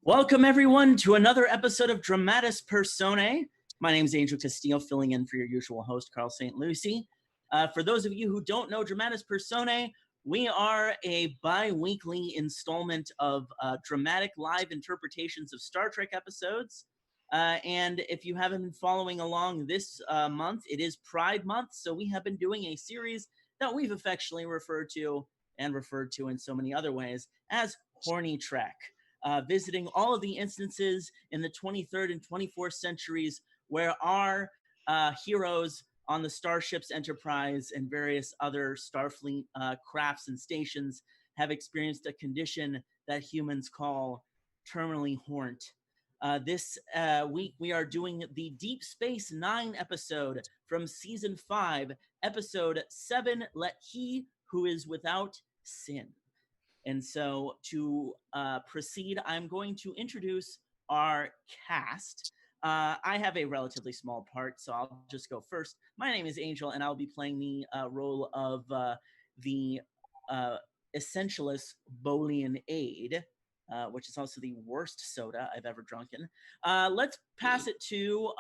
Welcome, everyone, to another episode of Dramatis Personae. My name is Angel Castillo, filling in for your usual host, Carl St. Lucie. For those of you who don't know Dramatis Personae, we are a bi-weekly installment of dramatic live interpretations of Star Trek episodes. And if you haven't been following along this month, it is Pride Month, so we have been doing a series that we've affectionately referred to in so many other ways as Horny Trek. Visiting all of the instances in the 23rd and 24th centuries where our heroes on the Starship's Enterprise and various other Starfleet crafts and stations have experienced a condition that humans call terminally horned. This week we are doing the Deep Space Nine episode from Season 5, Episode 7, Let He Who Is Without Sin. And so to proceed, I'm going to introduce our cast. I have a relatively small part, so I'll just go first. My name is Angel, and I'll be playing the role of the essentialist Bolian Aide, which is also the worst soda I've ever drunken. Let's pass it to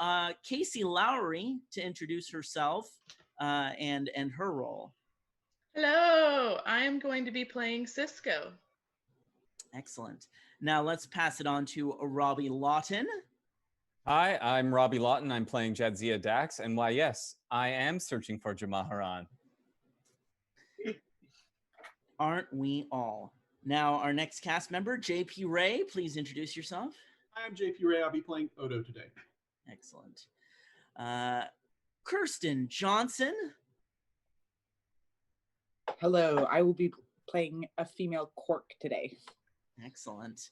Casey Lowry to introduce herself and her role. Hello, I'm going to be playing Cisco. Excellent. Now let's pass it on to Robbie Lawton. Hi, I'm Robbie Lawton. I'm playing Jadzia Dax, and why, yes, I am searching for Jamaharan. Aren't we all? Now, our next cast member, JP Ray, please introduce yourself. I'm JP Ray. I'll be playing Odo today. Excellent. Kirsten Johnson. Hello, I will be playing a female Quark today. Excellent.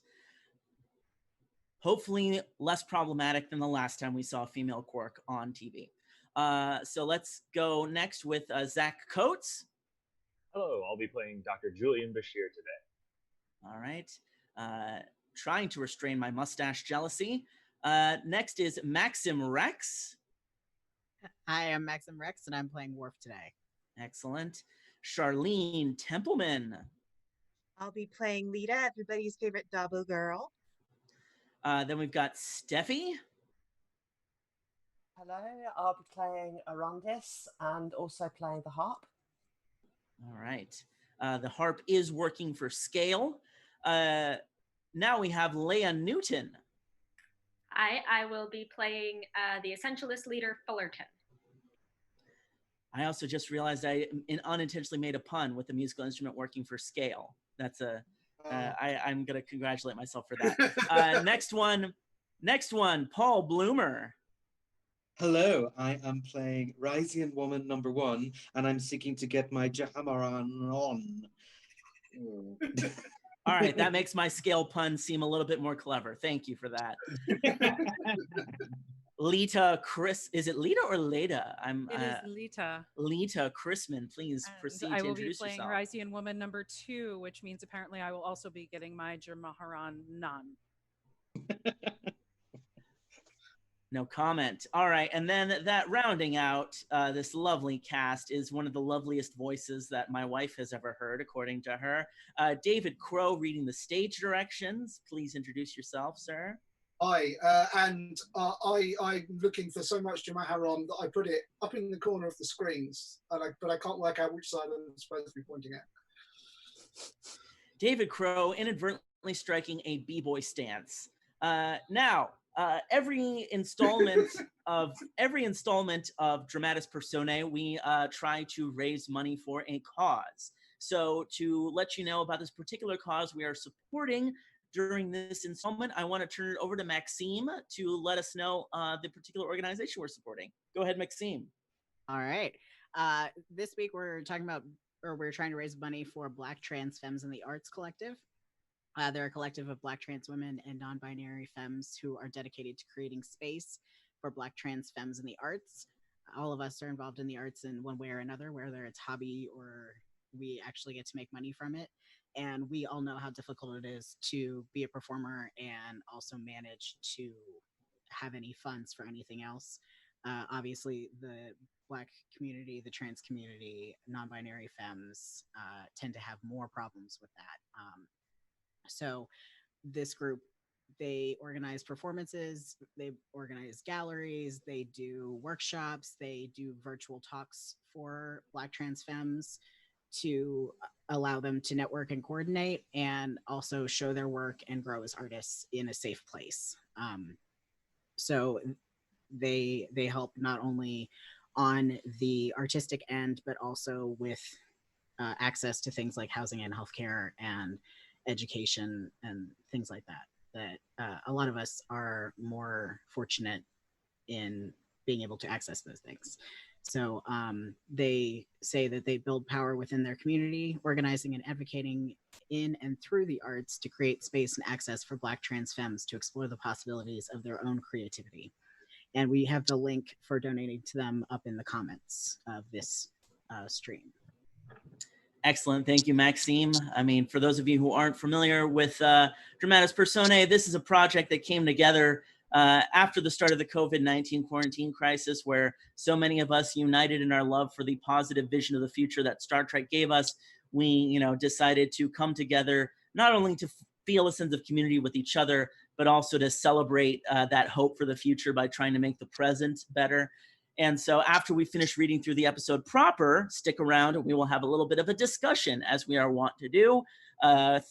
Hopefully less problematic than the last time we saw a female Quark on TV. So let's go next with Zach Coates. Hello, I'll be playing Dr. Julian Bashir today. All right. Trying to restrain my mustache jealousy. Next is Maxim Rex. Hi, I'm Maxim Rex, and I'm playing Worf today. Excellent. Charlene Templeman. I'll be playing Lita, everybody's favorite double girl. Then we've got Steffi. Hello, I'll be playing Arundis and also playing the harp. All right. The harp is working for scale. Now we have Leia Newton. I will be playing the Essentialist leader, Fullerton. I also just realized I unintentionally made a pun with the musical instrument working for scale. That's I'm going to congratulate myself for that. Next one, Paul Bloomer. Hello, I am playing Rysian Woman #1, and I'm seeking to get my Jahamaran on. All right, that makes my scale pun seem a little bit more clever. Thank you for that. Lita Chris, is it Lita or Leda? It is Lita. Lita Chrisman, please proceed to introduce yourself. I will be playing Rysian Woman #2, which means apparently I will also be getting my Jamaharan Nun. No comment. All right, and then that rounding out this lovely cast is one of the loveliest voices that my wife has ever heard, according to her. David Crow reading the stage directions. Please introduce yourself, sir. Hi, and I'm looking for so much Jamaharan that I put it up in the corner of the screens, but I can't work out which side I'm supposed to be pointing at. David Crow inadvertently striking a b-boy stance. Now, every installment of Dramatis Personae, we try to raise money for a cause. So to let you know about this particular cause we are supporting during this installment, I want to turn it over to Maxime to let us know the particular organization we're supporting. Go ahead, Maxime. All right. This week we're trying to raise money for Black Trans Femmes in the Arts Collective. They're a collective of Black trans women and non-binary femmes who are dedicated to creating space for Black trans femmes in the arts. All of us are involved in the arts in one way or another, whether it's hobby or we actually get to make money from it. And we all know how difficult it is to be a performer and also manage to have any funds for anything else. Obviously, the Black community, the trans community, non-binary femmes tend to have more problems with that. So this group They organize performances, they organize galleries, they do workshops, they do virtual talks for Black trans femmes to allow them to network and coordinate, and also show their work and grow as artists in a safe place. So they help not only on the artistic end, but also with access to things like housing and healthcare and education and things like that. That a lot of us are more fortunate in being able to access those things. So they say that they build power within their community, organizing and advocating in and through the arts to create space and access for Black trans femmes to explore the possibilities of their own creativity. And we have the link for donating to them up in the comments of this stream. Excellent. Thank you, Maxime. I mean, for those of you who aren't familiar with Dramatis Personae, this is a project that came together after the start of the COVID-19 quarantine crisis, where so many of us united in our love for the positive vision of the future that Star Trek gave us. We, decided to come together not only to feel a sense of community with each other, but also to celebrate that hope for the future by trying to make the present better. And so after we finish reading through the episode proper, stick around and we will have a little bit of a discussion, as we are wont to do,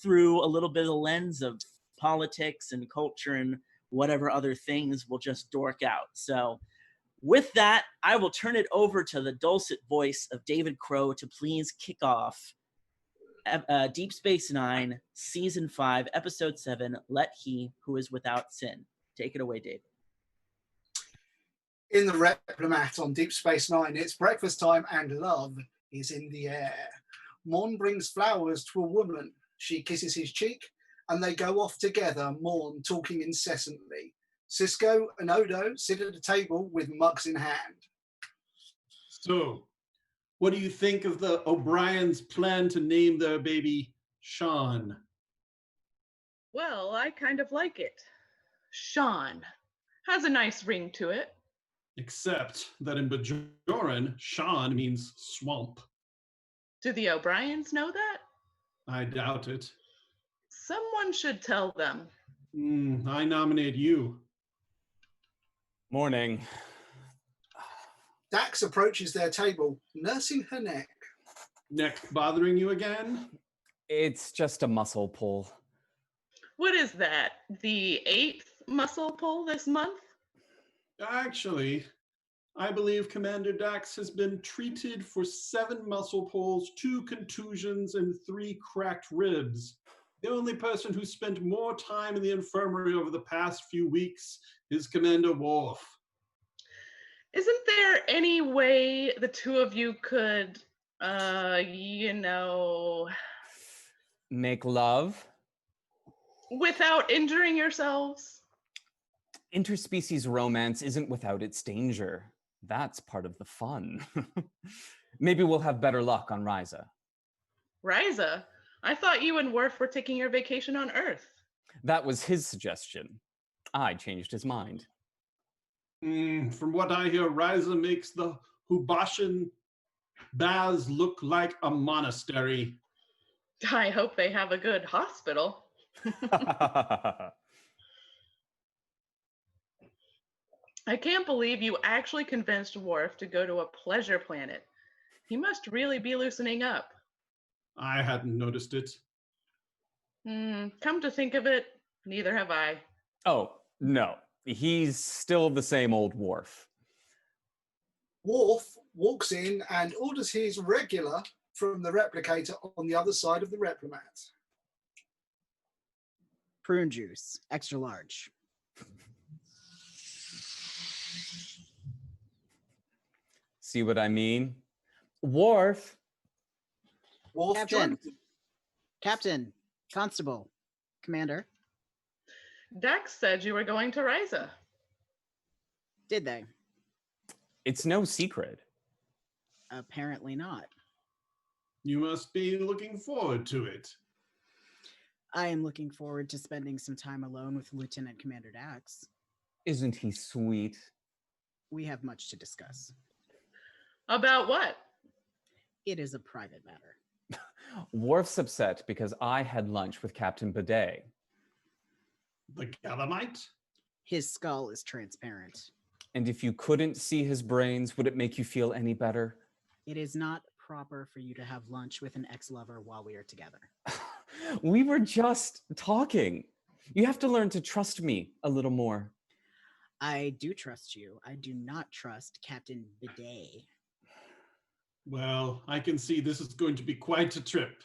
through a little bit of the lens of politics and culture and whatever other things we'll just dork out. So with that, I will turn it over to the dulcet voice of David Crow to please kick off Deep Space Nine, Season 5, Episode 7, Let He Who Is Without Sin. Take it away, David. In the Replomat on Deep Space Nine, it's breakfast time and love is in the air. Morn brings flowers to a woman. She kisses his cheek and they go off together, Morn talking incessantly. Cisco and Odo sit at a table with mugs in hand. So, what do you think of the O'Brien's plan to name their baby Sean? Well, I kind of like it. Sean has a nice ring to it. Except that in Bajoran, Sean means swamp. Do the O'Briens know that? I doubt it. Someone should tell them. I nominate you. Morning. Dax approaches their table, nursing her neck. Neck bothering you again? It's just a muscle pull. What is that? The 8th muscle pull this month? Actually, I believe Commander Dax has been treated for 7 muscle pulls, 2 contusions, and 3 cracked ribs. The only person who spent more time in the infirmary over the past few weeks is Commander Worf. Isn't there any way the two of you could, Make love? without injuring yourselves? Interspecies romance isn't without its danger. That's part of the fun. Maybe we'll have better luck on Ryza. Ryza? I thought you and Worf were taking your vacation on Earth. That was his suggestion. I changed his mind. From what I hear, Ryza makes the Hubashan baths look like a monastery. I hope they have a good hospital. I can't believe you actually convinced Worf to go to a pleasure planet. He must really be loosening up. I hadn't noticed it. Come to think of it, neither have I. Oh, no. He's still the same old Worf. Worf walks in and orders his regular from the replicator on the other side of the Replomat. Prune juice, extra large. See what I mean? Worf. Worf Captain, Constable, Commander. Dax said you were going to Ryza. Did they? It's no secret. Apparently not. You must be looking forward to it. I am looking forward to spending some time alone with Lieutenant Commander Dax. Isn't he sweet? We have much to discuss. About what? It is a private matter. Worf's upset because I had lunch with Captain Bidet. The Galamite? His skull is transparent. And if you couldn't see his brains, would it make you feel any better? It is not proper for you to have lunch with an ex-lover while we are together. We were just talking. You have to learn to trust me a little more. I do trust you. I do not trust Captain Bidet. Well, I can see this is going to be quite a trip.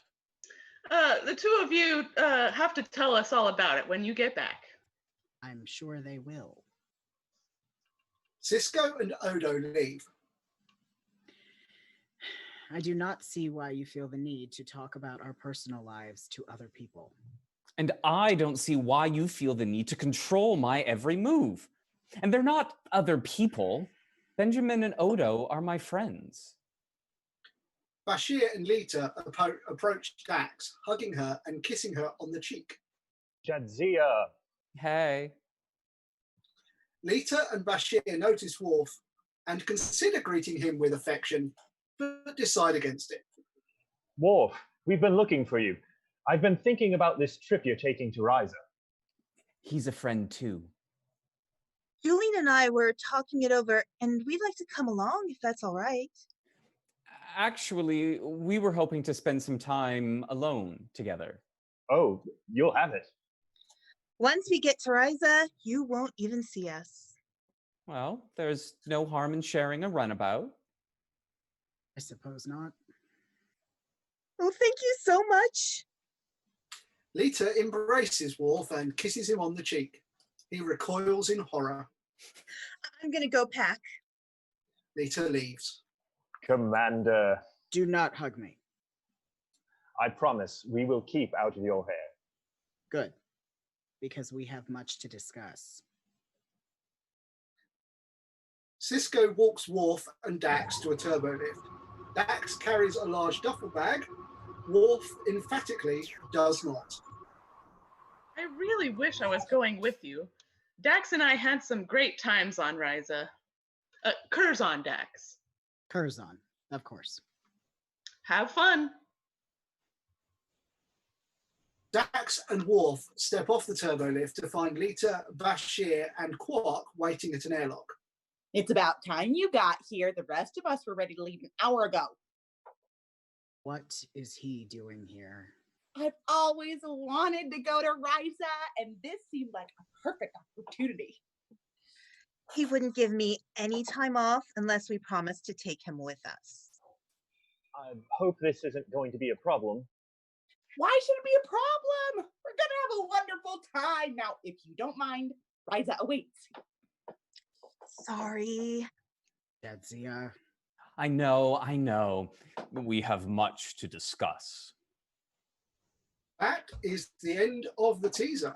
The two of you have to tell us all about it when you get back. I'm sure they will. Cisco and Odo leave. I do not see why you feel the need to talk about our personal lives to other people. And I don't see why you feel the need to control my every move. And they're not other people. Benjamin and Odo are my friends. Bashir and Lita approach Dax, hugging her and kissing her on the cheek. Jadzia. Hey. Lita and Bashir notice Worf and consider greeting him with affection, but decide against it. Worf, we've been looking for you. I've been thinking about this trip you're taking to Ryza. He's a friend too. Julian and I were talking it over, and we'd like to come along if that's all right. Actually, we were hoping to spend some time alone together. Oh, you'll have it. Once we get to Ryza, you won't even see us. Well, there's no harm in sharing a runabout. I suppose not. Oh, thank you so much. Lita embraces Worf and kisses him on the cheek. He recoils in horror. I'm gonna go pack. Lita leaves. Commander. Do not hug me. I promise we will keep out of your hair. Good, because we have much to discuss. Cisco walks Worf and Dax to a turbo lift. Dax carries a large duffel bag. Worf emphatically does not. I really wish I was going with you. Dax and I had some great times on Ryza. Curzon, Dax. Curzon, of course. Have fun. Dax and Worf step off the turbo lift to find Lita, Bashir, and Quark waiting at an airlock. It's about time you got here. The rest of us were ready to leave an hour ago. What is he doing here? I've always wanted to go to Ryza, and this seemed like a perfect opportunity. He wouldn't give me any time off unless we promised to take him with us. I hope this isn't going to be a problem. Why should it be a problem? We're going to have a wonderful time. Now, if you don't mind, Ryza awaits. Sorry. Jadzia. I know. We have much to discuss. That is the end of the teaser.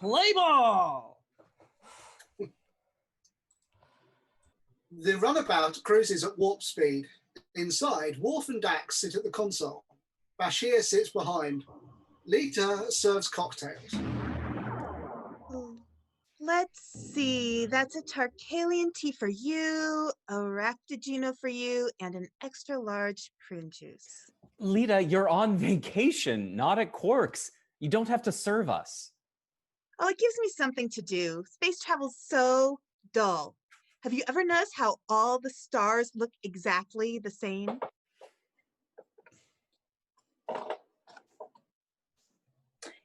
Play ball! The runabout cruises at warp speed. Inside, Worf and Dax sit at the console. Bashir sits behind. Lita serves cocktails. Let's see. That's a Tarkalian tea for you, a Ractagino for you, and an extra large prune juice. Lita, you're on vacation, not at Quark's. You don't have to serve us. Oh, it gives me something to do. Space travel's so dull. Have you ever noticed how all the stars look exactly the same?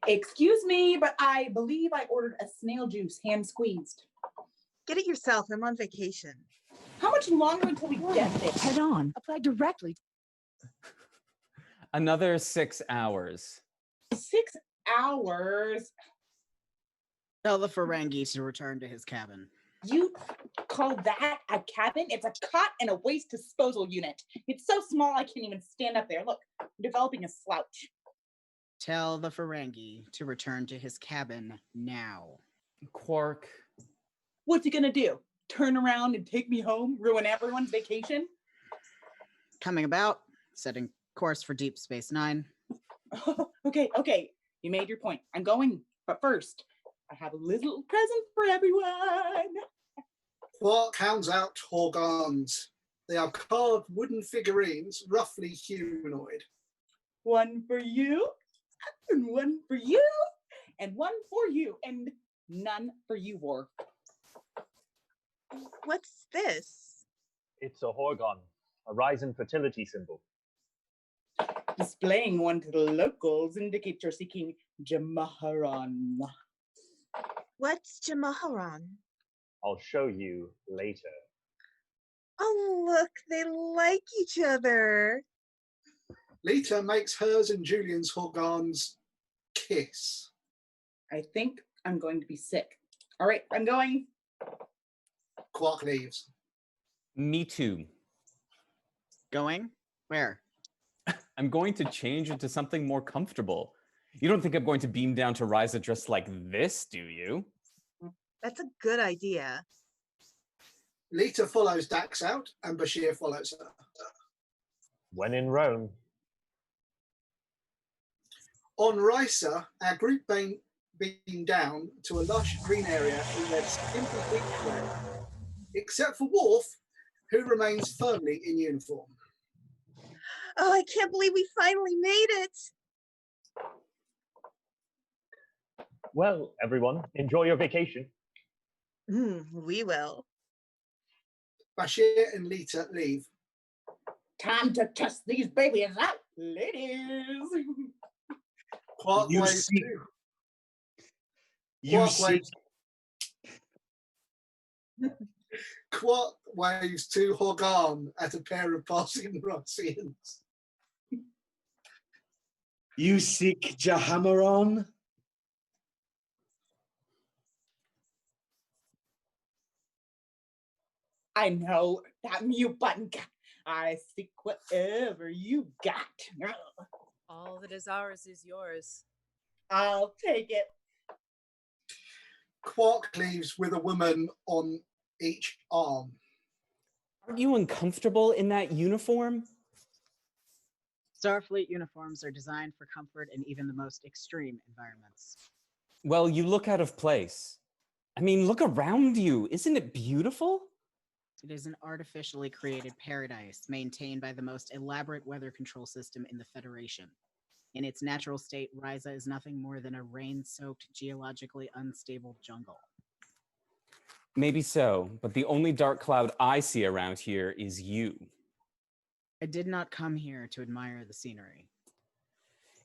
Excuse me, but I believe I ordered a snail juice, hand squeezed. Get it yourself. I'm on vacation. How much longer until we get there? Head on. Apply directly. Another 6 hours. 6 hours? Tell the Ferengi to return to his cabin. You call that a cabin? It's a cot and a waste disposal unit. It's so small I can't even stand up there. Look, I'm developing a slouch. Tell the Ferengi to return to his cabin now. Quark. What's he gonna do? Turn around and take me home? Ruin everyone's vacation? Coming about, setting course for Deep Space Nine. Okay. You made your point. I'm going, but first, I have a little present for everyone. Quark hounds out Horgans. They are carved wooden figurines, roughly humanoid. One for you, and one for you, and one for you, and none for you, Worf. What's this? It's a Horgon, a Ryzen fertility symbol. Displaying one to the locals indicates you're seeking Jamaharan. What's Jamaharan? I'll show you later. Oh, look, they like each other. Lita makes hers and Julian's Horgans kiss. I think I'm going to be sick. All right, I'm going. Quark leaves. Me too. Going? Where? I'm going to change into something more comfortable. You don't think I'm going to beam down to Ryza dressed like this, do you? That's a good idea. Lita follows Dax out, and Bashir follows her. When in Rome. On Risa, our group beam down to a lush green area in their simple beachwear, except for Worf, who remains firmly in uniform. Oh, I can't believe we finally made it. Well, everyone, enjoy your vacation. We will. Bashir and Lita leave. Time to test these babies out, ladies. Quark You waves see- too. You Quark see, Quark waves to Horgan at a pair of passing Russians. you seek Jahamaron? I know that mute button. I seek whatever you got. All that is ours is yours. I'll take it. Quark leaves with a woman on each arm. Aren't you uncomfortable in that uniform? Starfleet uniforms are designed for comfort in even the most extreme environments. Well, you look out of place. I mean, look around you. Isn't it beautiful? It is an artificially created paradise maintained by the most elaborate weather control system in the Federation. In its natural state, Ryza is nothing more than a rain-soaked, geologically unstable jungle. Maybe so, but the only dark cloud I see around here is you. I did not come here to admire the scenery.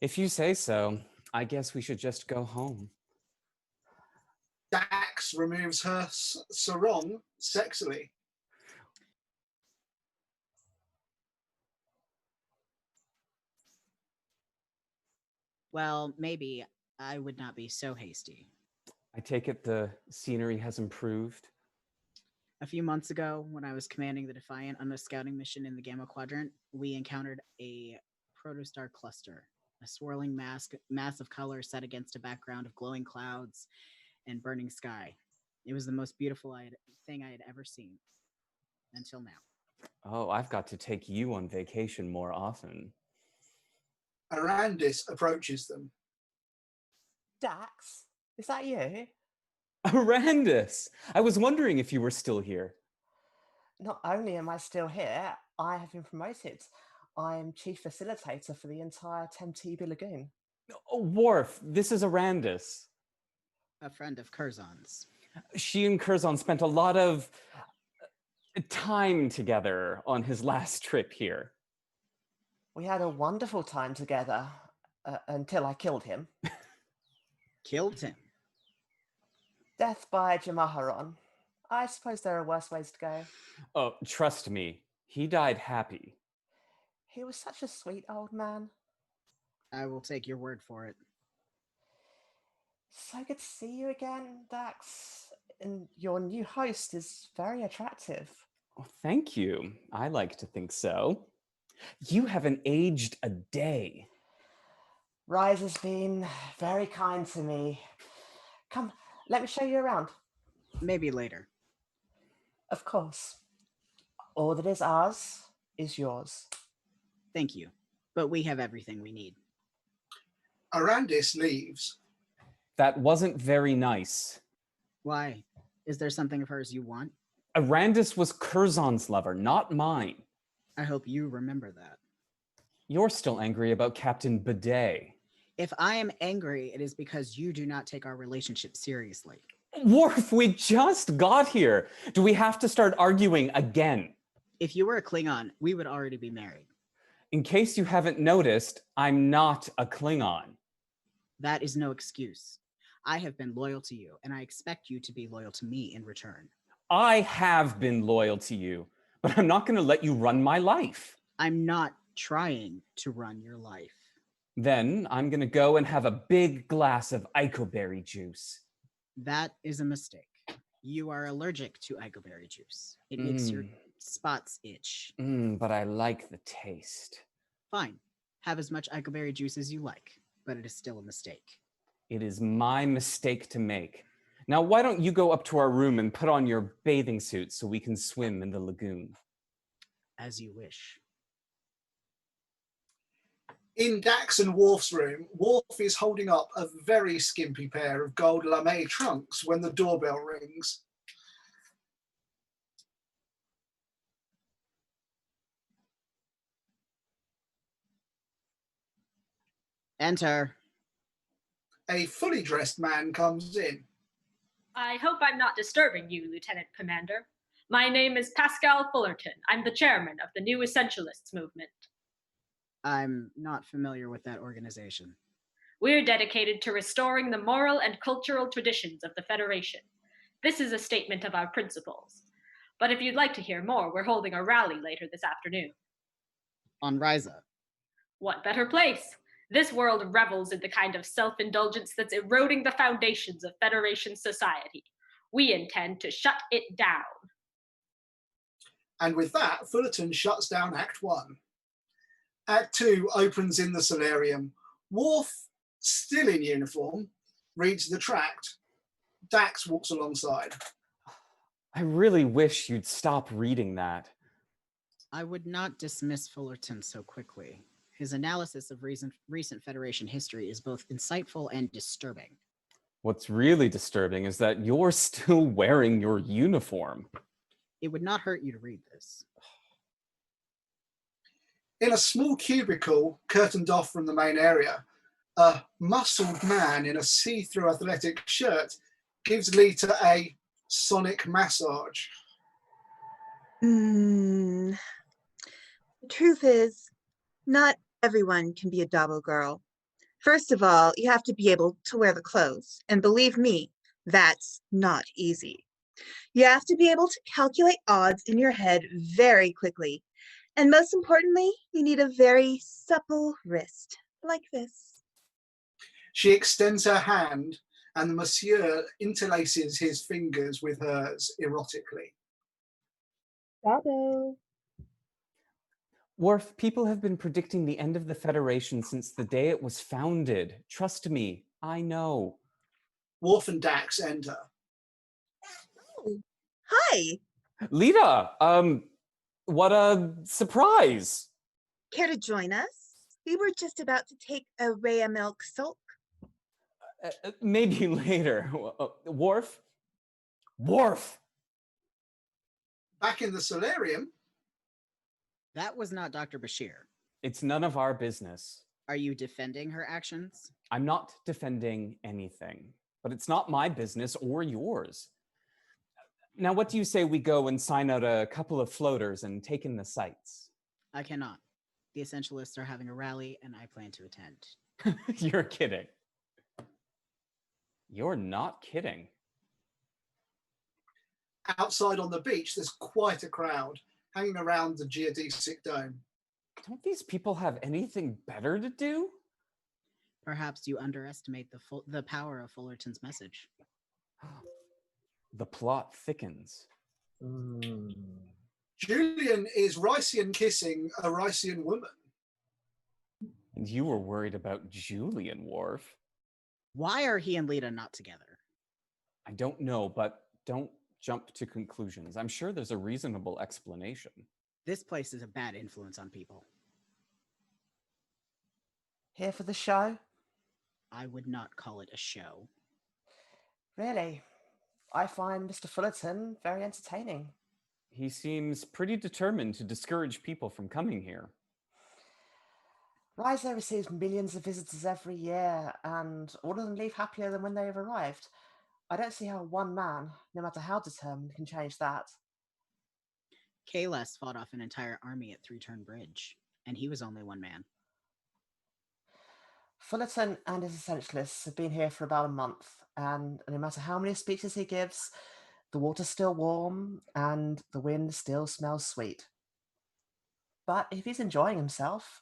If you say so, I guess we should just go home. Dax removes her sarong sexily. Well, maybe I would not be so hasty. I take it the scenery has improved. A few months ago, when I was commanding the Defiant on a scouting mission in the Gamma Quadrant, we encountered a protostar cluster, a swirling mass of color set against a background of glowing clouds and burning sky. It was the most beautiful thing I had ever seen until now. Oh, I've got to take you on vacation more often. Arandis approaches them. Dax, is that you? Arandis! I was wondering if you were still here. Not only am I still here, I have been promoted. I am chief facilitator for the entire Temtebe Lagoon. Oh, Worf, this is Arandis. A friend of Curzon's. She and Curzon spent a lot of time together on his last trip here. We had a wonderful time together until I killed him. Killed him? Death by Jamaharon. I suppose there are worse ways to go. Oh, trust me, he died happy. He was such a sweet old man. I will take your word for it. So good to see you again, Dax. And your new host is very attractive. Oh, thank you. I like to think so. You haven't aged a day. Rise has been very kind to me. Come, let me show you around. Maybe later. Of course. All that is ours is yours. Thank you. But we have everything we need. Arandis leaves. That wasn't very nice. Why? Is there something of hers you want? Arandis was Curzon's lover, not mine. I hope you remember that. You're still angry about Captain Bidet. If I am angry, it is because you do not take our relationship seriously. Worf, we just got here. Do we have to start arguing again? If you were a Klingon, we would already be married. In case you haven't noticed, I'm not a Klingon. That is no excuse. I have been loyal to you, and I expect you to be loyal to me in return. I have been loyal to you, but I'm not going to let you run my life. I'm not trying to run your life. Then I'm going to go and have a big glass of eikoberry juice. That is a mistake. You are allergic to eikoberry juice. It makes your spots itch. But I like the taste. Fine. Have as much eikoberry juice as you like, but it is still a mistake. It is my mistake to make. Now, why don't you go up to our room and put on your bathing suit so we can swim in the lagoon? As you wish. In Dax and Worf's room, Worf is holding up a very skimpy pair of gold lame trunks when the doorbell rings. Enter. A fully dressed man comes in. I hope I'm not disturbing you, Lieutenant Commander. My name is Pascal Fullerton. I'm the chairman of the New Essentialists movement. I'm not familiar with that organization. We're dedicated to restoring the moral and cultural traditions of the Federation. This is a statement of our principles. But if you'd like to hear more, we're holding a rally later this afternoon. On Ryza. What better place? This world revels in the kind of self-indulgence that's eroding the foundations of Federation society. We intend to shut it down. And with that, Fullerton shuts down Act 1. Act 2 opens in the solarium. Worf, still in uniform, reads the tract. Dax walks alongside. I really wish you'd stop reading that. I would not dismiss Fullerton so quickly. His analysis of recent Federation history is both insightful and disturbing. What's really disturbing is that you're still wearing your uniform. It would not hurt you to read this. In a small cubicle curtained off from the main area, a muscled man in a see-through athletic shirt gives Lita a sonic massage. The truth is, not everyone can be a Dabo girl. First of all, you have to be able to wear the clothes. And believe me, that's not easy. You have to be able to calculate odds in your head very quickly. And most importantly, you need a very supple wrist, like this. She extends her hand, and the monsieur interlaces his fingers with hers erotically. Dabo. Worf, people have been predicting the end of the Federation since the day it was founded. Trust me, I know. Worf and Dax enter. Oh, hi. Lita, what a surprise. Care to join us? We were just about to take a Rhea milk sulk. Maybe later. Worf? Worf! Back in the solarium. That was not Dr. Bashir. It's none of our business. Are you defending her actions? I'm not defending anything, but it's not my business or yours. Now, what do you say we go and sign out a couple of floaters and take in the sights? I cannot. The Essentialists are having a rally, and I plan to attend. You're kidding. You're not kidding. Outside on the beach, there's quite a crowd hanging around the geodesic dome. Don't these people have anything better to do? Perhaps you underestimate the power of Fullerton's message. The plot thickens. Julian is Rycian kissing a Rycian woman. And you were worried about Julian, Worf. Why are he and Lita not together? I don't know, but don't jump to conclusions. I'm sure there's a reasonable explanation. This place is a bad influence on people. Here for the show? I would not call it a show. Really? I find Mr. Fullerton very entertaining. He seems pretty determined to discourage people from coming here. Riza receives millions of visitors every year, and all of them leave happier than when they've arrived. I don't see how one man, no matter how determined, can change that. Kalas fought off an entire army at Three-Turn Bridge, and he was only one man. Fullerton and his Essentialists have been here for about a month, and no matter how many speeches he gives, the water's still warm and the wind still smells sweet. But if he's enjoying himself,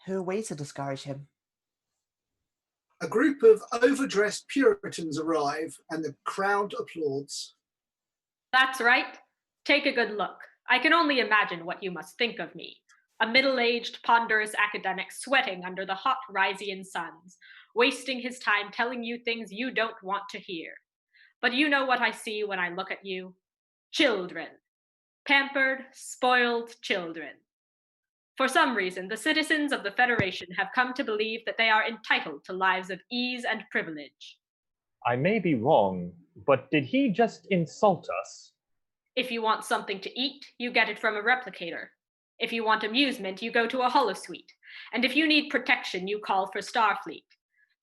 who are we to discourage him? A group of overdressed Puritans arrive and the crowd applauds. That's right. Take a good look. I can only imagine what you must think of me. A middle-aged, ponderous academic sweating under the hot Rysian suns, wasting his time telling you things you don't want to hear. But you know what I see when I look at you? Children. Pampered, spoiled children. For some reason, the citizens of the Federation have come to believe that they are entitled to lives of ease and privilege. I may be wrong, but did he just insult us? If you want something to eat, you get it from a replicator. If you want amusement, you go to a holosuite. And if you need protection, you call for Starfleet.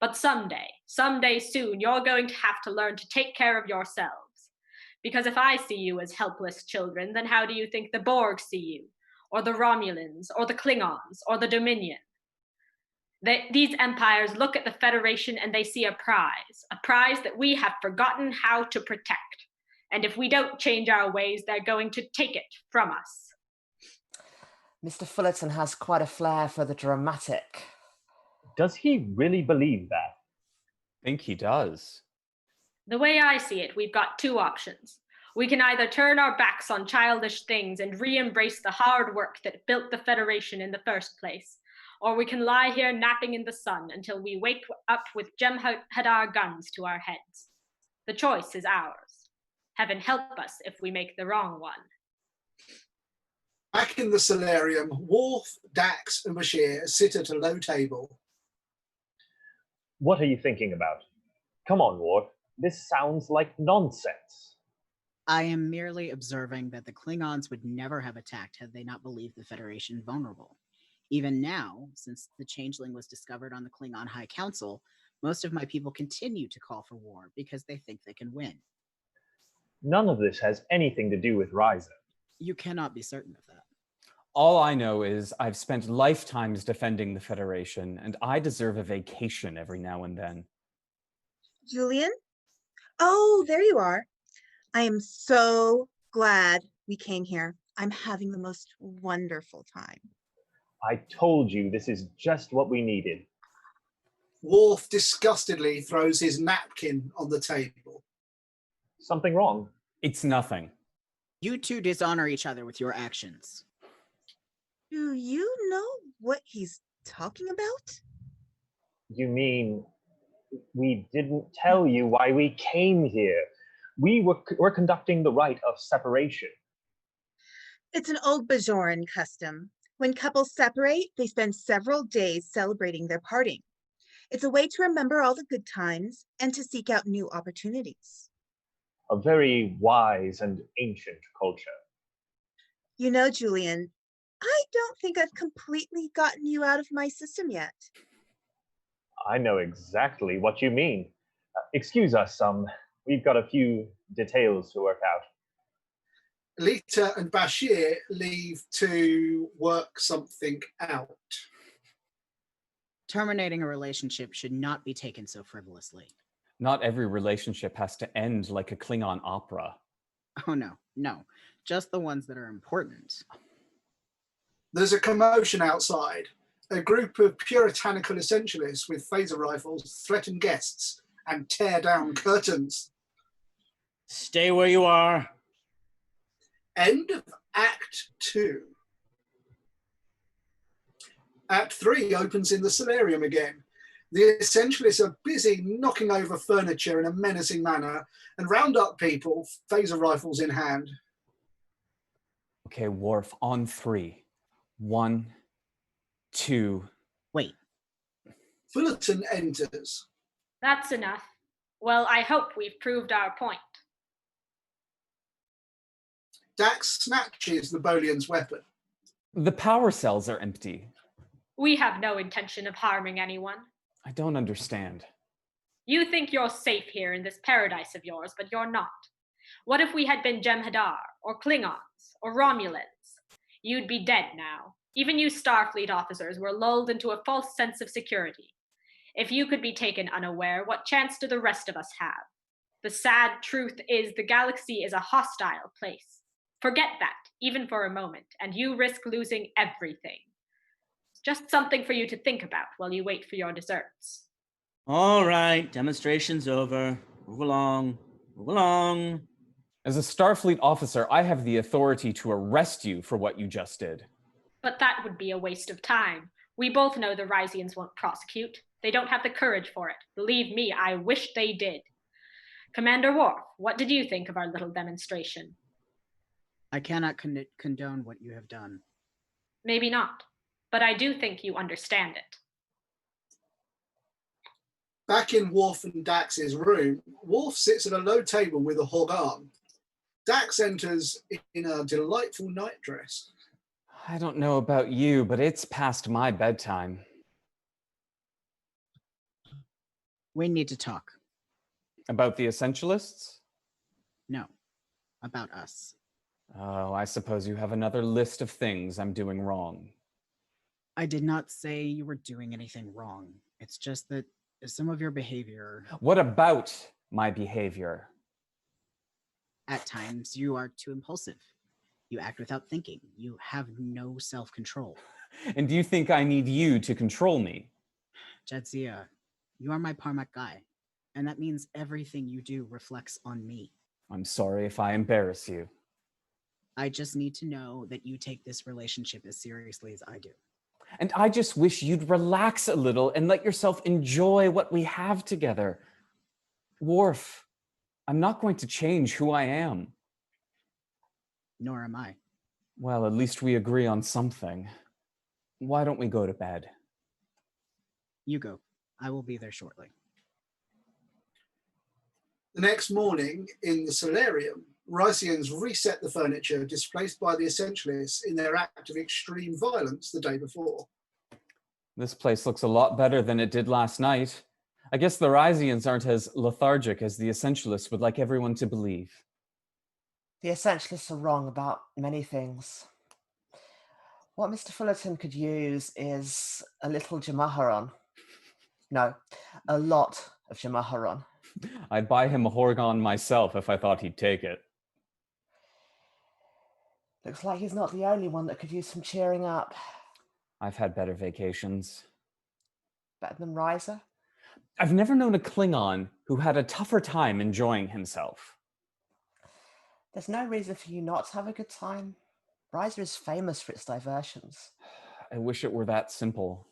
But someday soon, you're going to have to learn to take care of yourselves. Because if I see you as helpless children, then how do you think the Borg see you? Or the Romulans, or the Klingons, or the Dominion? These empires look at the Federation and they see a prize that we have forgotten how to protect. And if we don't change our ways, they're going to take it from us. Mr. Fullerton has quite a flair for the dramatic. Does he really believe that? I think he does. The way I see it, we've got two options. We can either turn our backs on childish things and re-embrace the hard work that built the Federation in the first place, or we can lie here napping in the sun until we wake up with Jem'Hadar guns to our heads. The choice is ours. Heaven help us if we make the wrong one. Back in the solarium, Worf, Dax, and Bashir sit at a low table. What are you thinking about? Come on, Worf. This sounds like nonsense. I am merely observing that the Klingons would never have attacked had they not believed the Federation vulnerable. Even now, since the Changeling was discovered on the Klingon High Council, most of my people continue to call for war because they think they can win. None of this has anything to do with Ryza. You cannot be certain of that. All I know is I've spent lifetimes defending the Federation, and I deserve a vacation every now and then. Julian? Oh, there you are. I am so glad we came here. I'm having the most wonderful time. I told you this is just what we needed. Worf disgustedly throws his napkin on the table. Something wrong? It's nothing. You two dishonor each other with your actions. Do you know what he's talking about? You mean We didn't tell you why we came here. We're conducting the rite of separation. It's an old Bajoran custom. When couples separate, they spend several days celebrating their parting. It's a way to remember all the good times and to seek out new opportunities. A very wise and ancient culture. You know, Julian, I don't think I've completely gotten you out of my system yet. I know exactly what you mean. Excuse us, we've got a few details to work out. Lita and Bashir leave to work something out. Terminating a relationship should not be taken so frivolously. Not every relationship has to end like a Klingon opera. Oh, no. Just the ones that are important. There's a commotion outside. A group of puritanical essentialists with phaser rifles threaten guests and tear down curtains. Stay where you are. End of Act 2. Act 3 opens in the solarium again. The essentialists are busy knocking over furniture in a menacing manner and round up people, phaser rifles in hand. Okay, Worf, on 3. 1, 2. Wait. Fullerton enters. That's enough. Well, I hope we've proved our point. Dax snatches the Bolian's weapon. The power cells are empty. We have no intention of harming anyone. I don't understand. You think you're safe here in this paradise of yours, but you're not. What if we had been Jem'Hadar, or Klingons, or Romulans? You'd be dead now. Even you Starfleet officers were lulled into a false sense of security. If you could be taken unaware, what chance do the rest of us have? The sad truth is the galaxy is a hostile place. Forget that, even for a moment, and you risk losing everything. Just something for you to think about while you wait for your desserts. All right, demonstration's over. Move along. Move along. As a Starfleet officer, I have the authority to arrest you for what you just did. But that would be a waste of time. We both know the Rysians won't prosecute. They don't have the courage for it. Believe me, I wish they did. Commander Worf, what did you think of our little demonstration? I cannot condone what you have done. Maybe not, but I do think you understand it. Back in Worf and Dax's room, Worf sits at a low table with a hog arm. Dax enters in a delightful nightdress. I don't know about you, but it's past my bedtime. We need to talk. About the Essentialists? No, about us. Oh, I suppose you have another list of things I'm doing wrong. I did not say you were doing anything wrong. It's just that some of your behavior... What about my behavior? At times, you are too impulsive. You act without thinking. You have no self-control. And do you think I need you to control me? Jadzia, you are my Parmak guy, and that means everything you do reflects on me. I'm sorry if I embarrass you. I just need to know that you take this relationship as seriously as I do. And I just wish you'd relax a little and let yourself enjoy what we have together. Worf, I'm not going to change who I am. Nor am I. Well, at least we agree on something. Why don't we go to bed? You go. I will be there shortly. The next morning, in the solarium, Rysians reset the furniture displaced by the Essentialists in their act of extreme violence the day before. This place looks a lot better than it did last night. I guess the Rysians aren't as lethargic as the Essentialists would like everyone to believe. The Essentialists are wrong about many things. What Mr. Fullerton could use is a little Jamaharon. No, a lot of Jamaharon. I'd buy him a Horgon myself if I thought he'd take it. Looks like he's not the only one that could use some cheering up. I've had better vacations. Better than Riser? I've never known a Klingon who had a tougher time enjoying himself. There's no reason for you not to have a good time. Riser is famous for its diversions. I wish it were that simple.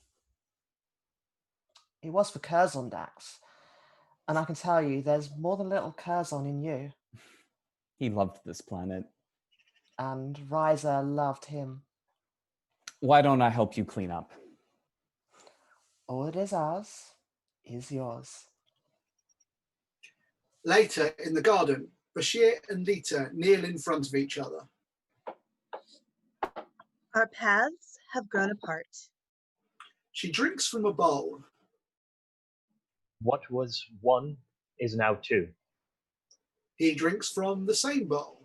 It was for Curzon, Dax. And I can tell you, there's more than a little Curzon in you. He loved this planet. And Ryza loved him. Why don't I help you clean up? All that is ours is yours. Later, in the garden, Bashir and Lita kneel in front of each other. Our paths have grown apart. She drinks from a bowl. What was one is now two. He drinks from the same bowl.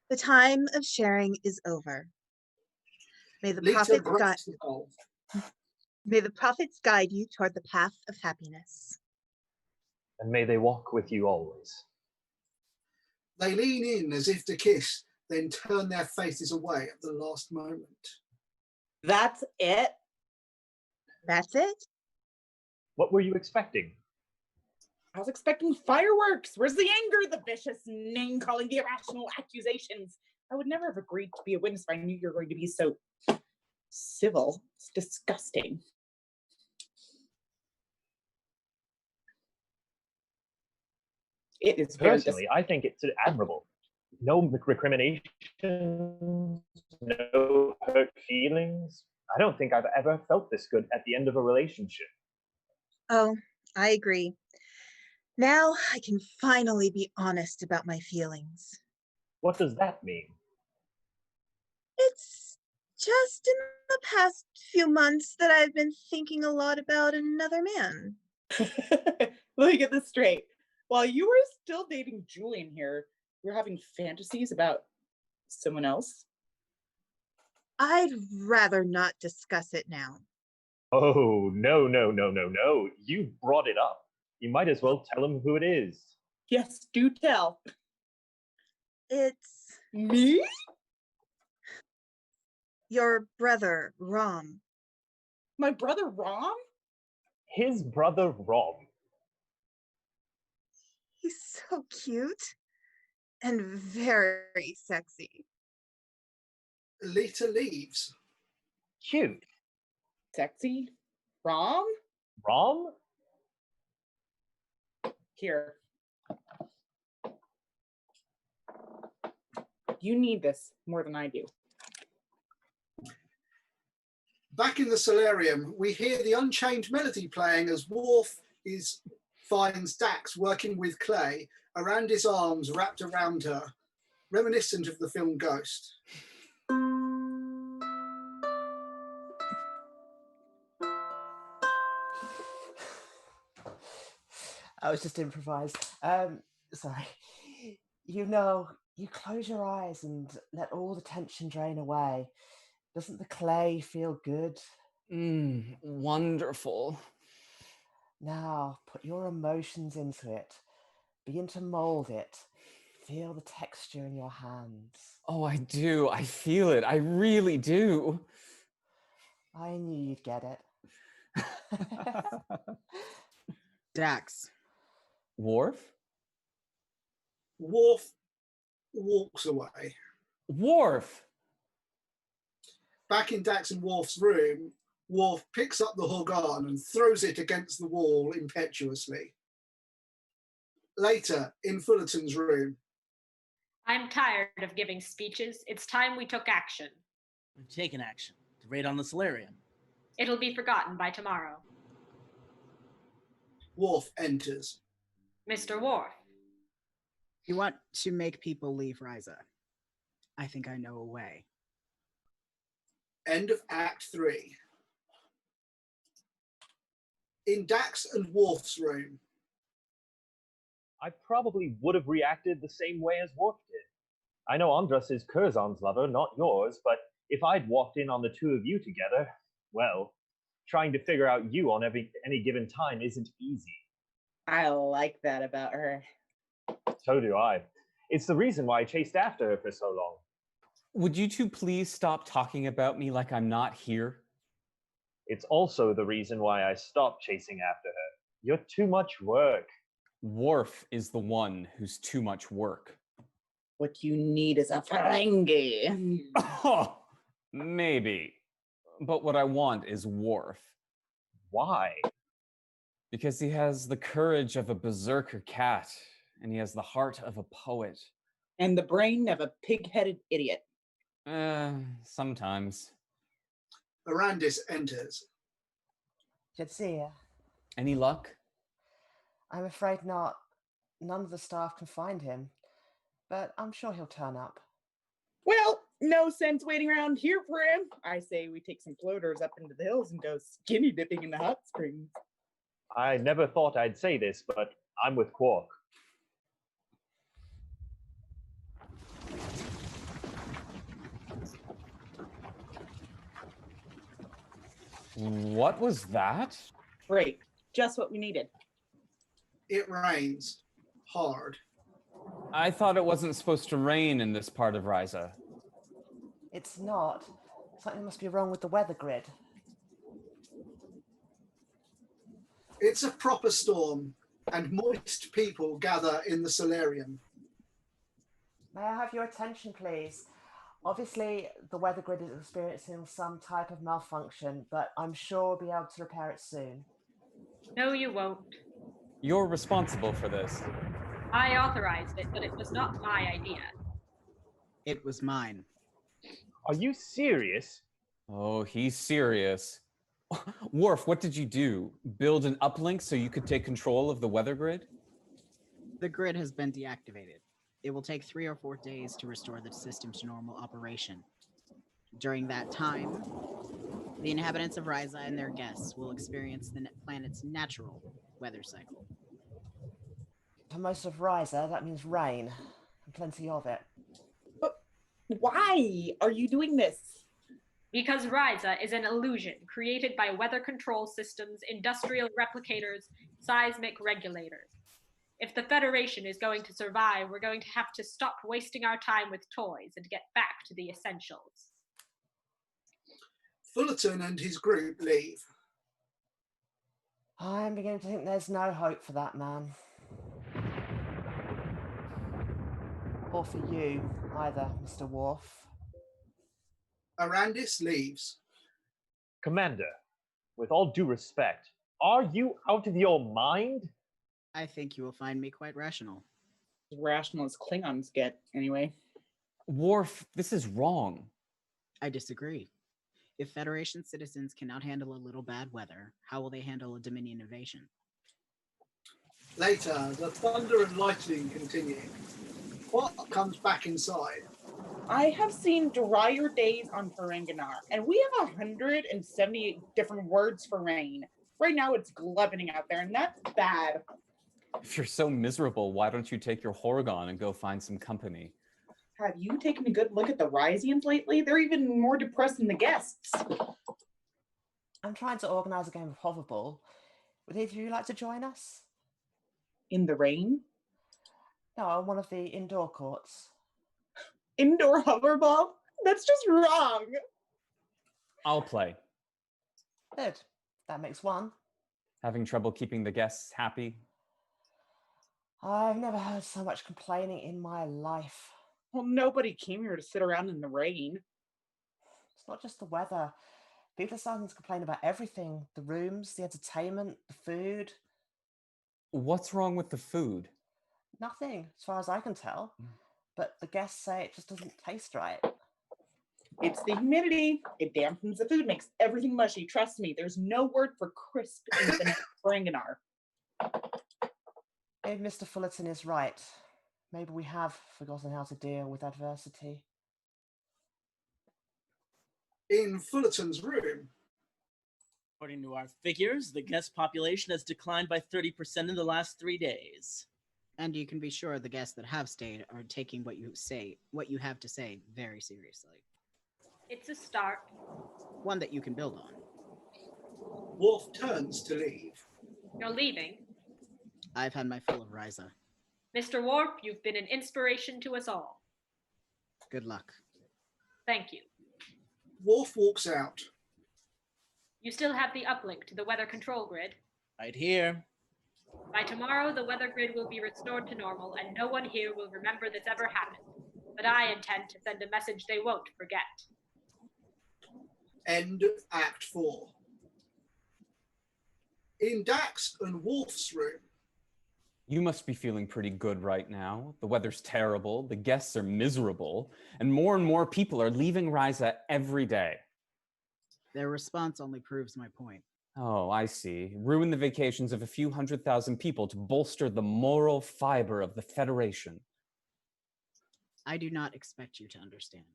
The time of sharing is over. May the Lita prophets guide. grabs the bowl. May the prophets guide you toward the path of happiness. And may they walk with you always. They lean in as if to kiss, then turn their faces away at the last moment. That's it? That's it? What were you expecting? I was expecting fireworks. Where's the anger, the vicious name-calling, the irrational accusations? I would never have agreed to be a witness if I knew you were going to be so civil. It's disgusting. It is very Personally, I think it's admirable. No recriminations, no hurt feelings. I don't think I've ever felt this good at the end of a relationship. Oh, I agree. Now I can finally be honest about my feelings. What does that mean? It's just in the past few months that I've been thinking a lot about another man. Let me get this straight. While you were still dating Julian here, you were having fantasies about someone else? I'd rather not discuss it now. Oh, no. You brought it up. You might as well tell him who it is. Yes, do tell. It's me? Your brother, Rom. My brother, Rom? His brother, Rom. He's so cute and very sexy. Lita leaves. Cute. Sexy? Rom? Rom? Here. You need this more than I do. Back in the solarium, we hear the Unchained melody playing as Worf finds Dax working with Clay around his arms wrapped around her, reminiscent of the film Ghost. I was just improvised. Sorry. You close your eyes and let all the tension drain away. Doesn't the clay feel good? Wonderful. Now, put your emotions into it. Begin to mold it. Feel the texture in your hands. Oh, I do. I feel it. I really do. I knew you'd get it. Dax. Worf? Worf walks away. Worf! Back in Dax and Worf's room, Worf picks up the Hogan and throws it against the wall impetuously. Later, in Fullerton's room. I'm tired of giving speeches. It's time we took action. We've taken action to raid on the solarium. It'll be forgotten by tomorrow. Worf enters. Mr. Worf. You want to make people leave Ryza. I think I know a way. End of Act 3. In Dax and Worf's room. I probably would have reacted the same way as Worf did. I know Andras is Curzon's lover, not yours, but if I'd walked in on the two of you together, well, trying to figure out you on any given time isn't easy. I like that about her. So do I. It's the reason why I chased after her for so long. Would you two please stop talking about me like I'm not here? It's also the reason why I stopped chasing after her. You're too much work. Worf is the one who's too much work. What you need is a Ferengi. Oh, maybe. But what I want is Worf. Why? Because he has the courage of a berserker cat, and he has the heart of a poet. And the brain of a pig-headed idiot. Sometimes. Arandis enters. Good to see you. Any luck? I'm afraid not. None of the staff can find him, but I'm sure he'll turn up. Well, no sense waiting around here for him. I say we take some floaters up into the hills and go skinny dipping in the hot springs. I never thought I'd say this, but I'm with Quark. What was that? Great. Just what we needed. It rains. Hard. I thought it wasn't supposed to rain in this part of Ryza. It's not. Something must be wrong with the weather grid. It's a proper storm, and moist people gather in the solarium. May I have your attention, please? Obviously, the weather grid is experiencing some type of malfunction, but I'm sure we'll be able to repair it soon. No, you won't. You're responsible for this. I authorized it, but it was not my idea. It was mine. Are you serious? Oh, he's serious. Worf, what did you do? Build an uplink so you could take control of the weather grid? The grid has been deactivated. It will take 3 or 4 days to restore the system to normal operation. During that time, the inhabitants of Ryza and their guests will experience the planet's natural weather cycle. For most of Ryza, that means rain, and plenty of it. But why are you doing this? Because Ryza is an illusion created by weather control systems, industrial replicators, seismic regulators. If the Federation is going to survive, we're going to have to stop wasting our time with toys and get back to the essentials. Fullerton and his group leave. I'm beginning to think there's no hope for that man. Or for you, either, Mr. Worf. Arandis leaves. Commander, with all due respect, are you out of your mind? I think you will find me quite rational. As rational as Klingons get, anyway. Worf, this is wrong. I disagree. If Federation citizens cannot handle a little bad weather, how will they handle a Dominion invasion? Later, the thunder and lightning continue. Quark comes back inside. I have seen drier days on Ferenginar, and we have 178 different words for rain. Right now, it's glubbing out there, and that's bad. If you're so miserable, why don't you take your Horgon and go find some company? Have you taken a good look at the Ryzians lately? They're even more depressed than the guests. I'm trying to organise a game of hoverball. Would either of you like to join us? In the rain? No, on one of the indoor courts. Indoor hoverball? That's just wrong. I'll play. Good. That makes one. Having trouble keeping the guests happy? I've never heard so much complaining in my life. Well, nobody came here to sit around in the rain. It's not just the weather. People are starting to complain about everything. The rooms, the entertainment, the food. What's wrong with the food? Nothing, as far as I can tell. But the guests say it just doesn't taste right. It's the humidity. It dampens the food, makes everything mushy. Trust me, there's no word for crisp in the Ferenginar. Maybe Mr. Fullerton is right. Maybe we have forgotten how to deal with adversity. In Fullerton's room. According to our figures, the guest population has declined by 30% in the last 3 days. And you can be sure the guests that have stayed are taking what you have to say very seriously. It's a start. One that you can build on. Worf turns to leave. You're leaving. I've had my fill of Ryza. Mr. Worf, you've been an inspiration to us all. Good luck. Thank you. Worf walks out. You still have the uplink to the weather control grid. Right here. By tomorrow, the weather grid will be restored to normal, and no one here will remember this ever happened. But I intend to send a message they won't forget. End of Act 4. in Dax and Worf's room. You must be feeling pretty good right now. The weather's terrible, the guests are miserable, and more people are leaving Ryza every day. Their response only proves my point. Oh, I see. Ruin the vacations of a few 100,000 people to bolster the moral fiber of the Federation. I do not expect you to understand.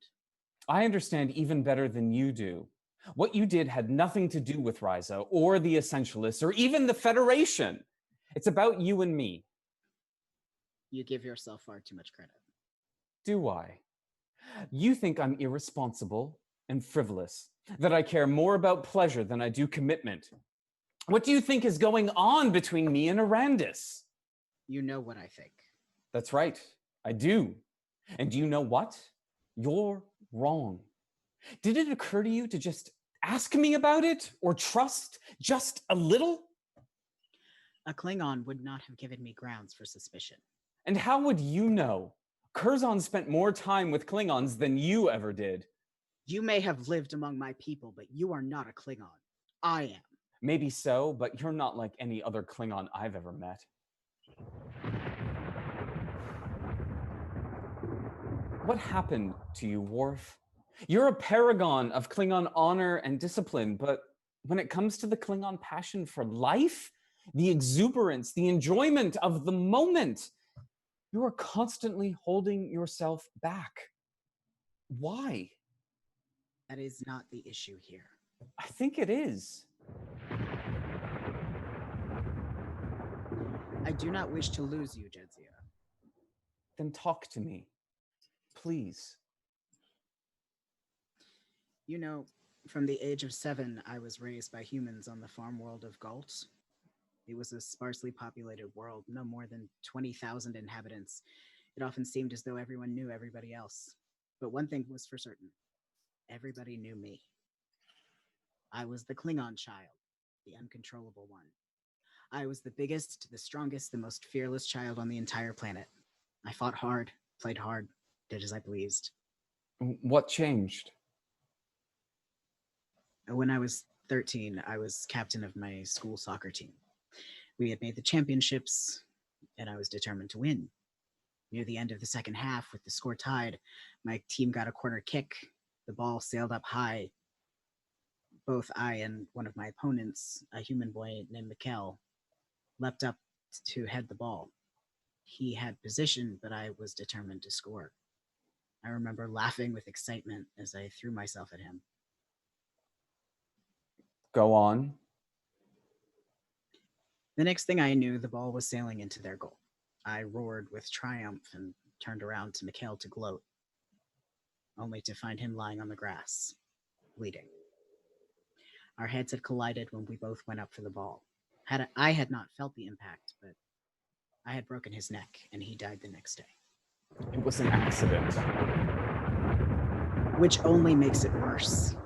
I understand even better than you do. What you did had nothing to do with Ryza, or the Essentialists, or even the Federation. It's about you and me. You give yourself far too much credit. Do I? You think I'm irresponsible and frivolous, that I care more about pleasure than I do commitment. What do you think is going on between me and Arandis? You know what I think. That's right, I do. And do you know what? You're wrong. Did it occur to you to just ask me about it, or trust just a little? A Klingon would not have given me grounds for suspicion. And how would you know? Curzon spent more time with Klingons than you ever did. You may have lived among my people, but you are not a Klingon. I am. Maybe so, but you're not like any other Klingon I've ever met. What happened to you, Worf? You're a paragon of Klingon honor and discipline, but when it comes to the Klingon passion for life, the exuberance, the enjoyment of the moment, you are constantly holding yourself back. Why? That is not the issue here. I think it is. I do not wish to lose you, Jedzia. Then talk to me, please. You know, from the age of 7, I was raised by humans on the farm world of Galt. It was a sparsely populated world, no more than 20,000 inhabitants. It often seemed as though everyone knew everybody else. But one thing was for certain. Everybody knew me. I was the Klingon child, the uncontrollable one. I was the biggest, the strongest, the most fearless child on the entire planet. I fought hard, played hard, did as I pleased. What changed? When I was 13, I was captain of my school soccer team. We had made the championships, and I was determined to win. Near the end of the second half, with the score tied, my team got a corner kick. The ball sailed up high. Both I and one of my opponents, a human boy named Mikkel, leapt up to head the ball. He had position, but I was determined to score. I remember laughing with excitement as I threw myself at him. Go on. The next thing I knew, the ball was sailing into their goal. I roared with triumph and turned around to Mikhail to gloat, only to find him lying on the grass, bleeding. Our heads had collided when we both went up for the ball. I had not felt the impact, but I had broken his neck, and he died the next day. It was an accident. Which only makes it worse.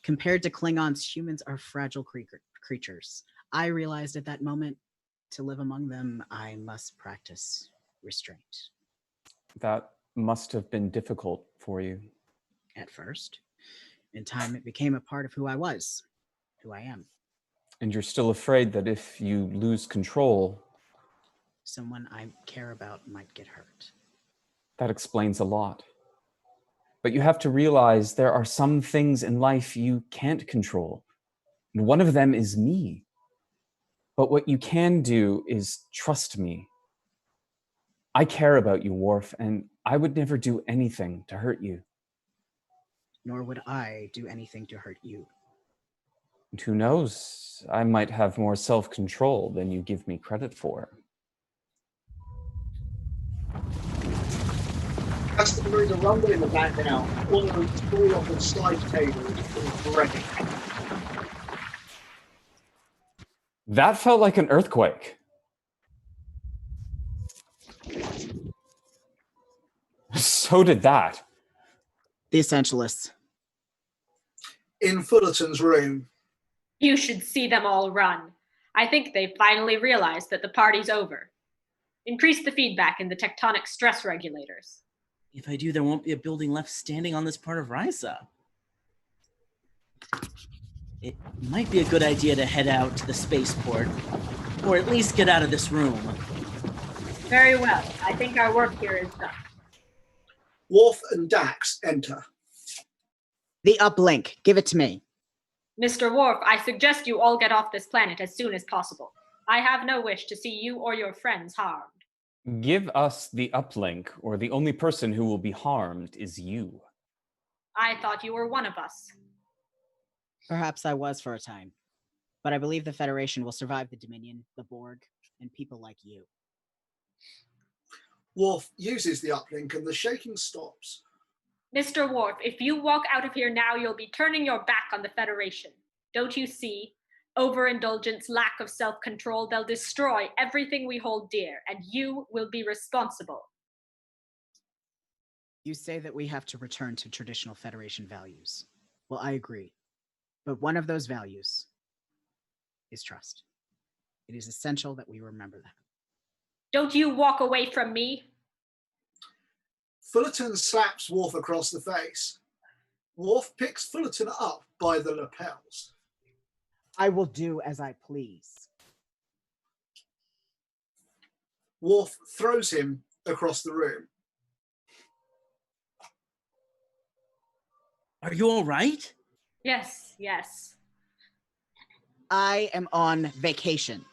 Compared to Klingons, humans are fragile creatures. I realized at that moment, to live among them, I must practice restraint. That must have been difficult for you. At first. In time, it became a part of who I was, who I am. And you're still afraid that if you lose control, someone I care about might get hurt. That explains a lot. But you have to realize there are some things in life you can't control. And one of them is me. But what you can do is trust me. I care about you, Worf, and I would never do anything to hurt you. Nor would I do anything to hurt you. And who knows, I might have more self-control than you give me credit for. As there is a rumble in the background, one of the three of the side tables is breaking. That felt like an earthquake. So did that. The Essentialists. In Fullerton's room. You should see them all run. I think they finally realized that the party's over. Increase the feedback in the tectonic stress regulators. If I do, there won't be a building left standing on this part of Ryza. it might be a good idea to head out to the spaceport, or at least get out of this room. Very well. I think our work here is done. Worf and Dax enter. The uplink. Give it to me. Mr. Worf, I suggest you all get off this planet as soon as possible. I have no wish to see you or your friends harmed. Give us the uplink, or the only person who will be harmed is you. I thought you were one of us. Perhaps I was for a time, but I believe the Federation will survive the Dominion, the Borg, and people like you. Worf uses the uplink and the shaking stops. Mr. Worf, if you walk out of here now, you'll be turning your back on the Federation. Don't you see? Overindulgence, lack of self-control, they'll destroy everything we hold dear, and you will be responsible. You say that we have to return to traditional Federation values. Well, I agree. But one of those values is trust. It is essential that we remember that. Don't you walk away from me? Fullerton slaps Worf across the face. Worf picks Fullerton up by the lapels. I will do as I please. Worf throws him across the room. Are you all right? Yes, yes. I am on vacation.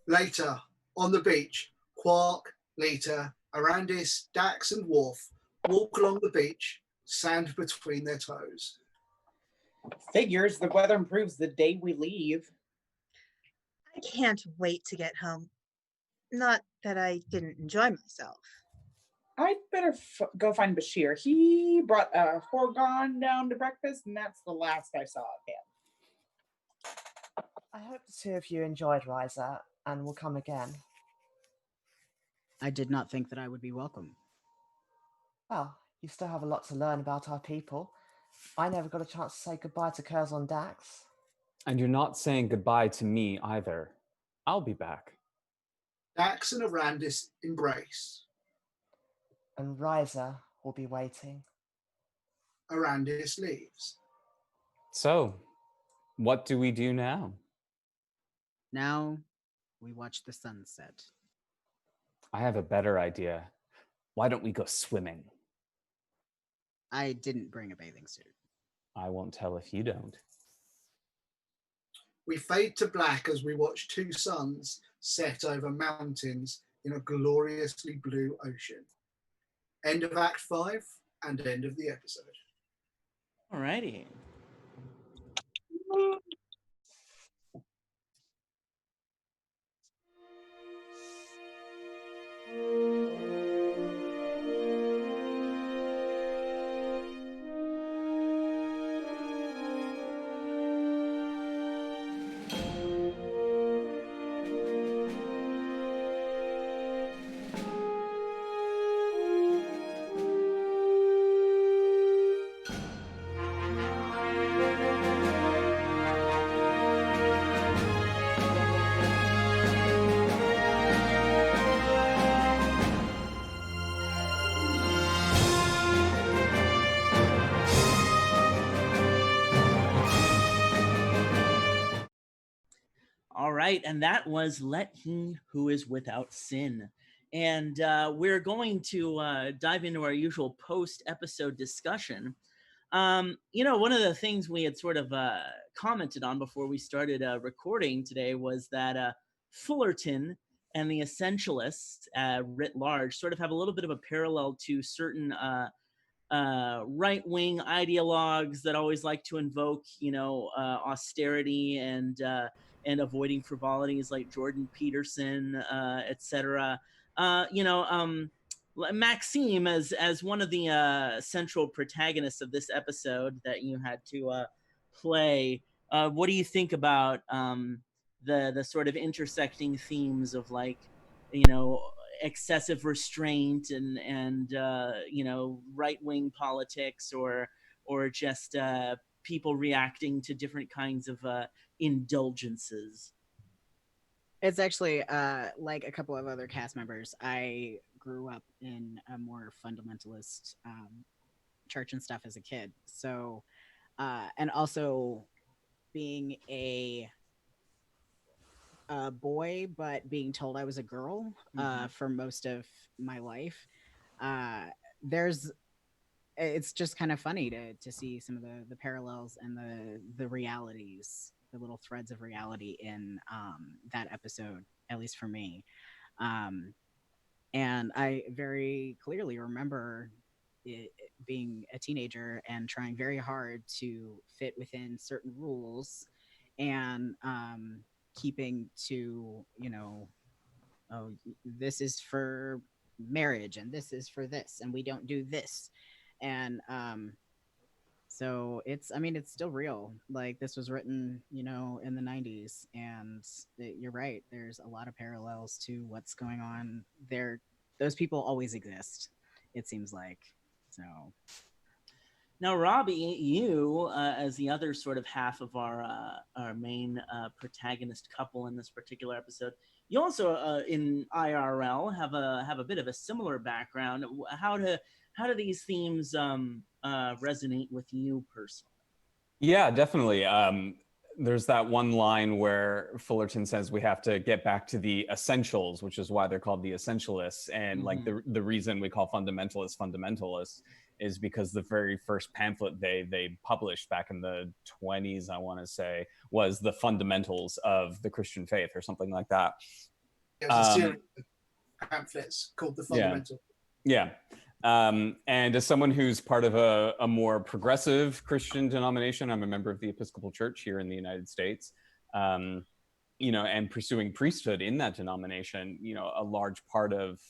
Later, on the beach, Quark, Lita, Arandis, Dax, and Worf walk along the beach, sand between their toes. Figures the weather improves the day we leave. I can't wait to get home. Not that I didn't enjoy myself. I'd better go find Bashir. He brought a Horgon down to breakfast, and that's the last I saw of him. I hope the two of you enjoyed Ryza and will come again. I did not think that I would be welcome. Well, you still have a lot to learn about our people. I never got a chance to say goodbye to Curzon Dax. And you're not saying goodbye to me either. I'll be back. Dax and Arandis embrace. And Ryza will be waiting. Arandis leaves. So, what do we do now? Now, we watch the sunset. I have a better idea. Why don't we go swimming? I didn't bring a bathing suit. I won't tell if you don't. We fade to black as we watch two suns set over mountains in a gloriously blue ocean. End of Act 5 and end of the episode. Alrighty. All right, and that was Let He Who Is Without Sin. And we're going to dive into our usual post-episode discussion. One of the things we had sort of commented on before we started recording today was that Fullerton and the Essentialists writ large sort of have a little bit of a parallel to certain right-wing ideologues that always like to invoke, austerity and avoiding frivolities, like Jordan Peterson, etc. Maxime, as one of the central protagonists of this episode that you had to play, what do you think about the sort of intersecting themes of, like, excessive restraint and right-wing politics, or just people reacting to different kinds of indulgences? It's actually like a couple of other cast members. I grew up in a more fundamentalist church and stuff as a kid, so And also being a boy, but being told I was a girl for most of my life. There's it's just kind of funny to see some of the parallels and the realities, the little threads of reality in that episode, at least for me. And I very clearly remember being a teenager and trying very hard to fit within certain rules and keeping to, oh, this is for marriage and this is for this and we don't do this. And so it's still real. Like, this was written, in the 90s, and you're right. There's a lot of parallels to what's going on there. Those people always exist, it seems like. So now, Robbie, you as the other sort of half of our main protagonist couple in this particular episode, you also in IRL have a bit of a similar background. How do these themes resonate with you personally? Yeah, definitely. There's that one line where Fullerton says we have to get back to the essentials, which is why they're called the essentialists. And like the reason we call fundamentalists is because the very first pamphlet they published back in the 20s, I want to say, was the fundamentals of the Christian faith or something like that. It was a series of pamphlets called the Fundamental. Yeah. And as someone who's part of a more progressive Christian denomination, I'm a member of the Episcopal Church here in the United States, and pursuing priesthood in that denomination, a large part of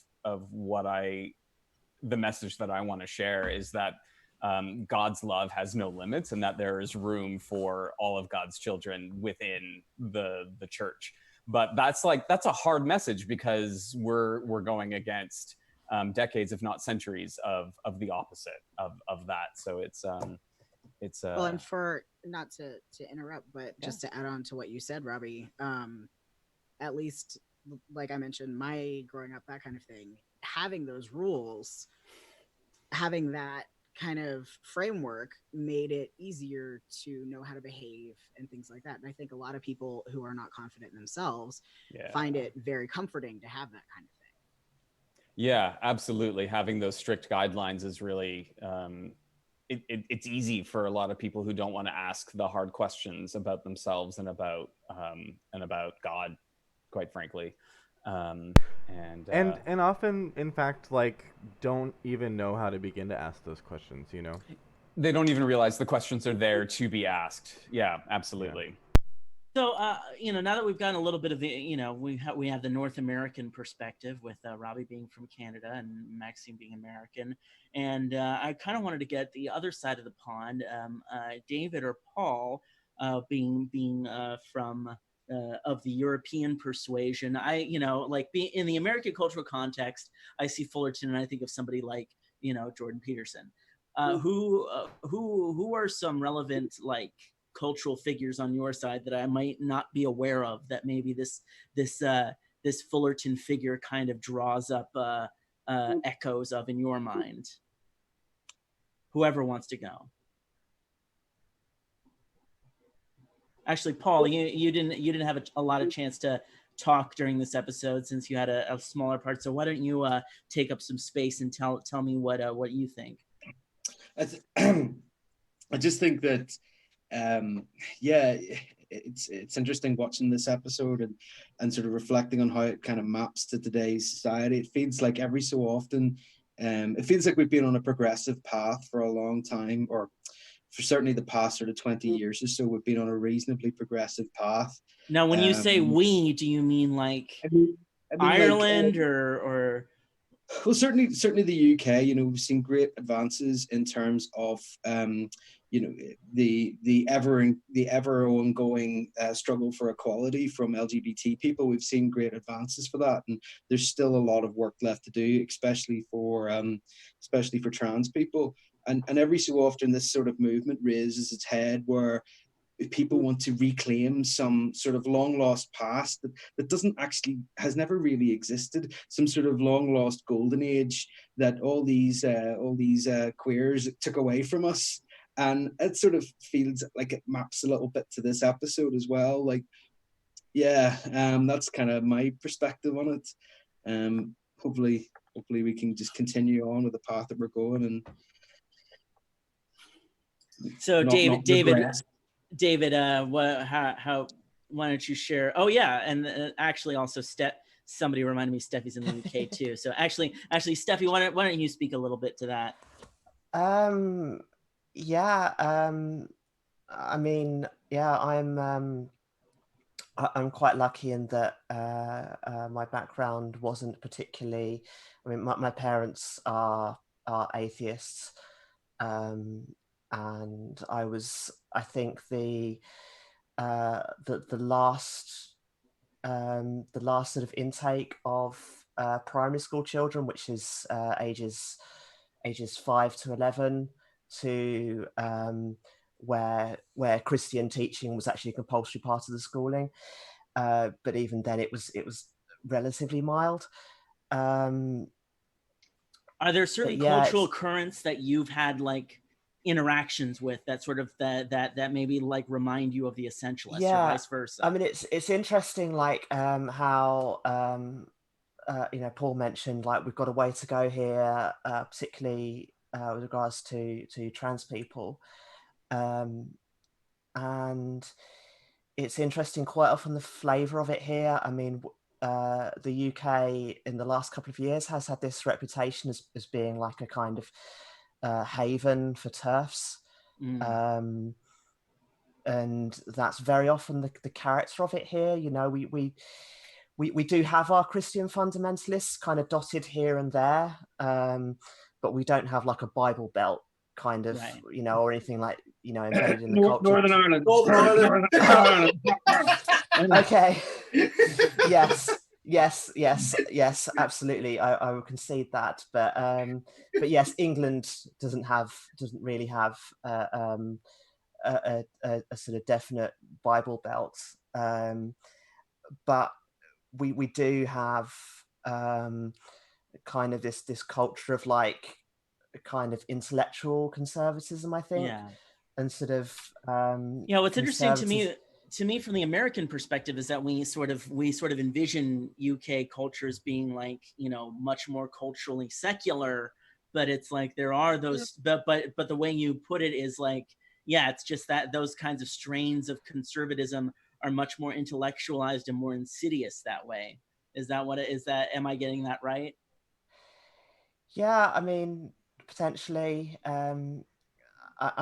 the message that I want to share is that God's love has no limits and that there is room for all of God's children within the church. But that's a hard message because we're going against decades, if not centuries, of the opposite of that. So it's well, and for not to interrupt, but just to add on to what you said, Robbie, at least like I mentioned, my growing up, that kind of thing, having those rules, having that kind of framework made it easier to know how to behave and things like that. And I think a lot of people who are not confident in themselves find it very comforting to have that kind of thing. Yeah, absolutely. Having those strict guidelines is really, it's easy for a lot of people who don't want to ask the hard questions about themselves and about God, quite frankly. And often, in fact, don't even know how to begin to ask those questions, They don't even realize the questions are there to be asked. Yeah, absolutely. Yeah. So, now that we've gotten a little bit of the, we have the North American perspective with Robbie being from Canada and Maxime being American. And I kind of wanted to get the other side of the pond, David or Paul being from of the European persuasion. Being in the American cultural context, I see Fullerton and I think of somebody like, Jordan Peterson. Who are some relevant, cultural figures on your side that I might not be aware of that maybe this Fullerton figure kind of draws up echoes of in your mind? Whoever wants to go. Actually, Paul, you didn't have a lot of chance to talk during this episode since you had a smaller part. So why don't you take up some space and tell me what you think? I just think that it's interesting watching this episode and sort of reflecting on how it kind of maps to today's society. It feels like every so often, it feels like we've been on a progressive path for a long time, or for certainly the past sort of 20 years or so, we've been on a reasonably progressive path. Now, when you say we, do you mean Ireland or? Well, certainly the UK. We've seen great advances in terms of the ever ongoing struggle for equality from LGBT people. We've seen great advances for that, and there's still a lot of work left to do, especially for trans people. And every so often, this sort of movement raises its head where people want to reclaim some sort of long lost past that has never really existed, some sort of long lost golden age that all these queers took away from us. And it sort of feels like it maps a little bit to this episode as well. Like, yeah, that's kind of my perspective on it. Hopefully we can just continue on with the path that we're going and So not David, regress. how why don't you share? Oh yeah, and actually also somebody reminded me Steffi's in the UK too. So actually Steffi, why don't you speak a little bit to that? Yeah. I mean, yeah, I'm quite lucky in that my background wasn't particularly. I mean, my parents are atheists, and I think the last sort of intake of primary school children, which is ages 5 to 11, to where Christian teaching was actually a compulsory part of the schooling. But even then, it was relatively mild. Are there certain cultural currents that you've had like interactions with that sort of that maybe like remind you of the Essentialists, or vice versa? I mean, it's interesting, like how Paul mentioned, like we've got a way to go here, particularly with regards to trans people, and it's interesting quite often the flavour of it here. I mean, the UK in the last couple of years has had this reputation as being like a kind of haven for TERFs. And that's very often the character of it here. You know, we do have our Christian fundamentalists kind of dotted here and there, but we don't have like a Bible Belt kind of, you know, or anything like, you know, embedded in the culture. Northern Ireland. Northern Ireland. Okay. Yes, absolutely. I will concede that, but yes, England doesn't really have a sort of definite Bible belt, but we do have kind of this culture of like kind of intellectual conservatism, I think, and sort of what's interesting to me from the American perspective is that we sort of envision UK culture as being like, you know, much more culturally secular, but it's like there are those but the way you put it is like, yeah, it's just that those kinds of strains of conservatism are much more intellectualized and more insidious that way. Is that what it is? That, am I getting that right? Yeah, I mean, potentially. I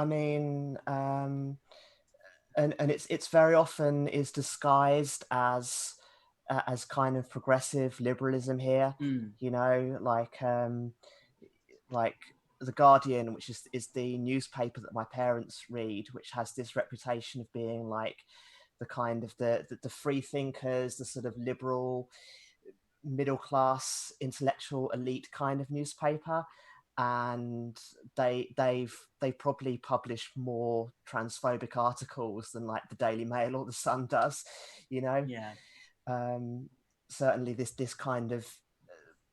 mean, and it's very often is disguised as kind of progressive liberalism here. You know, like The Guardian, which is the newspaper that my parents read, which has this reputation of being like the kind of the free thinkers, the sort of liberal middle class intellectual elite kind of newspaper, and they probably publish more transphobic articles than like the Daily Mail or the Sun does, you know. Certainly this kind of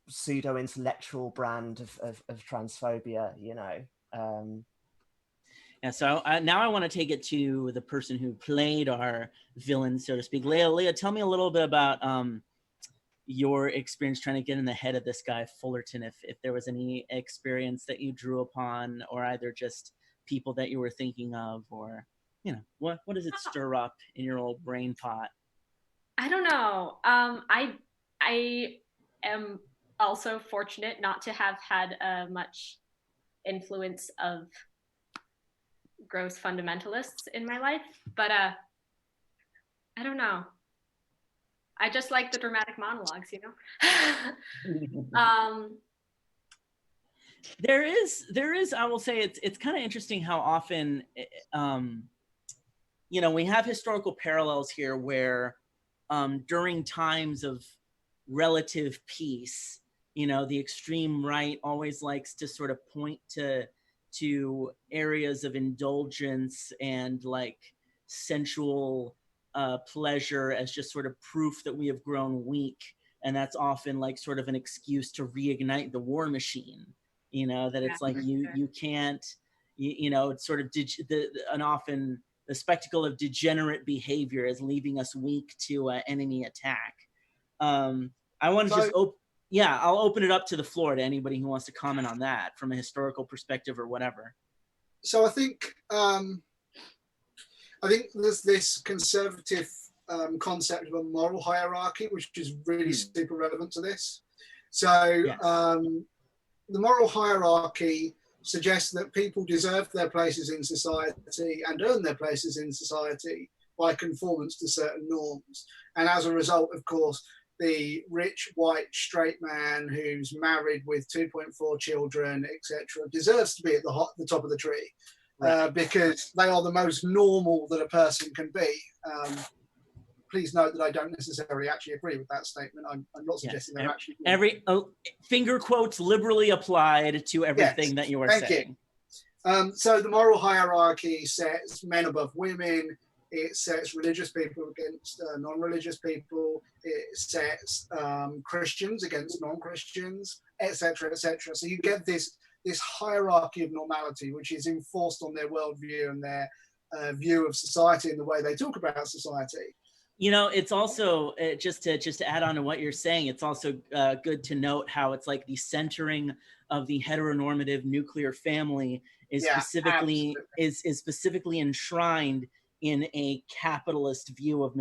pseudo intellectual brand of transphobia, you know. So now I want to take it to the person who played our villain, so to speak. Leah, tell me a little bit about your experience trying to get in the head of this guy Fullerton, if there was any experience that you drew upon, or either just people that you were thinking of, or, you know, what does it stir up in your old brain pot? I don't know. I am also fortunate not to have had much influence of gross fundamentalists in my life, but I don't know. I just like the dramatic monologues, you know. There is, I will say, it's kind of interesting how often, you know, we have historical parallels here where during times of relative peace, you know, the extreme right always likes to sort of point to areas of indulgence and like sensual pleasure as just sort of proof that we have grown weak. And that's often like sort of an excuse to reignite the war machine, you know, that it's like you can't it's sort of an often the spectacle of degenerate behavior as leaving us weak to enemy attack. I want to just I'll open it up to the floor to anybody who wants to comment on that from a historical perspective or whatever. So I think there's this conservative concept of a moral hierarchy, which is really super relevant to this. So the moral hierarchy suggests that people deserve their places in society and earn their places in society by conformance to certain norms. And as a result, of course, the rich, white, straight man who's married with 2.4 children, etc., deserves to be at the top of the tree. Because they are the most normal that a person can be. Please note that I don't necessarily actually agree with that statement. I'm not suggesting they're actually every finger quotes liberally applied to everything that you are saying. So the moral hierarchy sets men above women. It sets religious people against non-religious people. It sets Christians against non-Christians, etc., etc. So you get this hierarchy of normality, which is enforced on their worldview and their view of society and the way they talk about society. It's also just to add on to what you're saying, it's also good to note how it's like the centering of the heteronormative nuclear family is specifically enshrined in a capitalist view of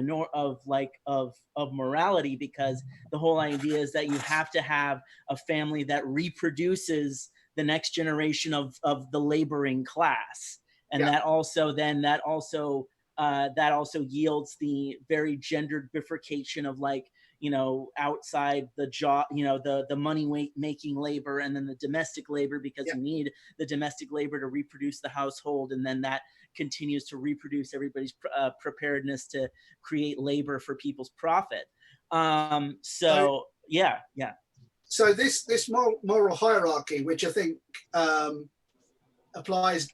morality, because the whole idea is that you have to have a family that reproduces the next generation of the laboring class, and that also yields the very gendered bifurcation of outside the job, the money making labor, and then the domestic labor, because you need the domestic labor to reproduce the household, and then that continues to reproduce everybody's preparedness to create labor for people's profit. So this moral hierarchy, which I think applies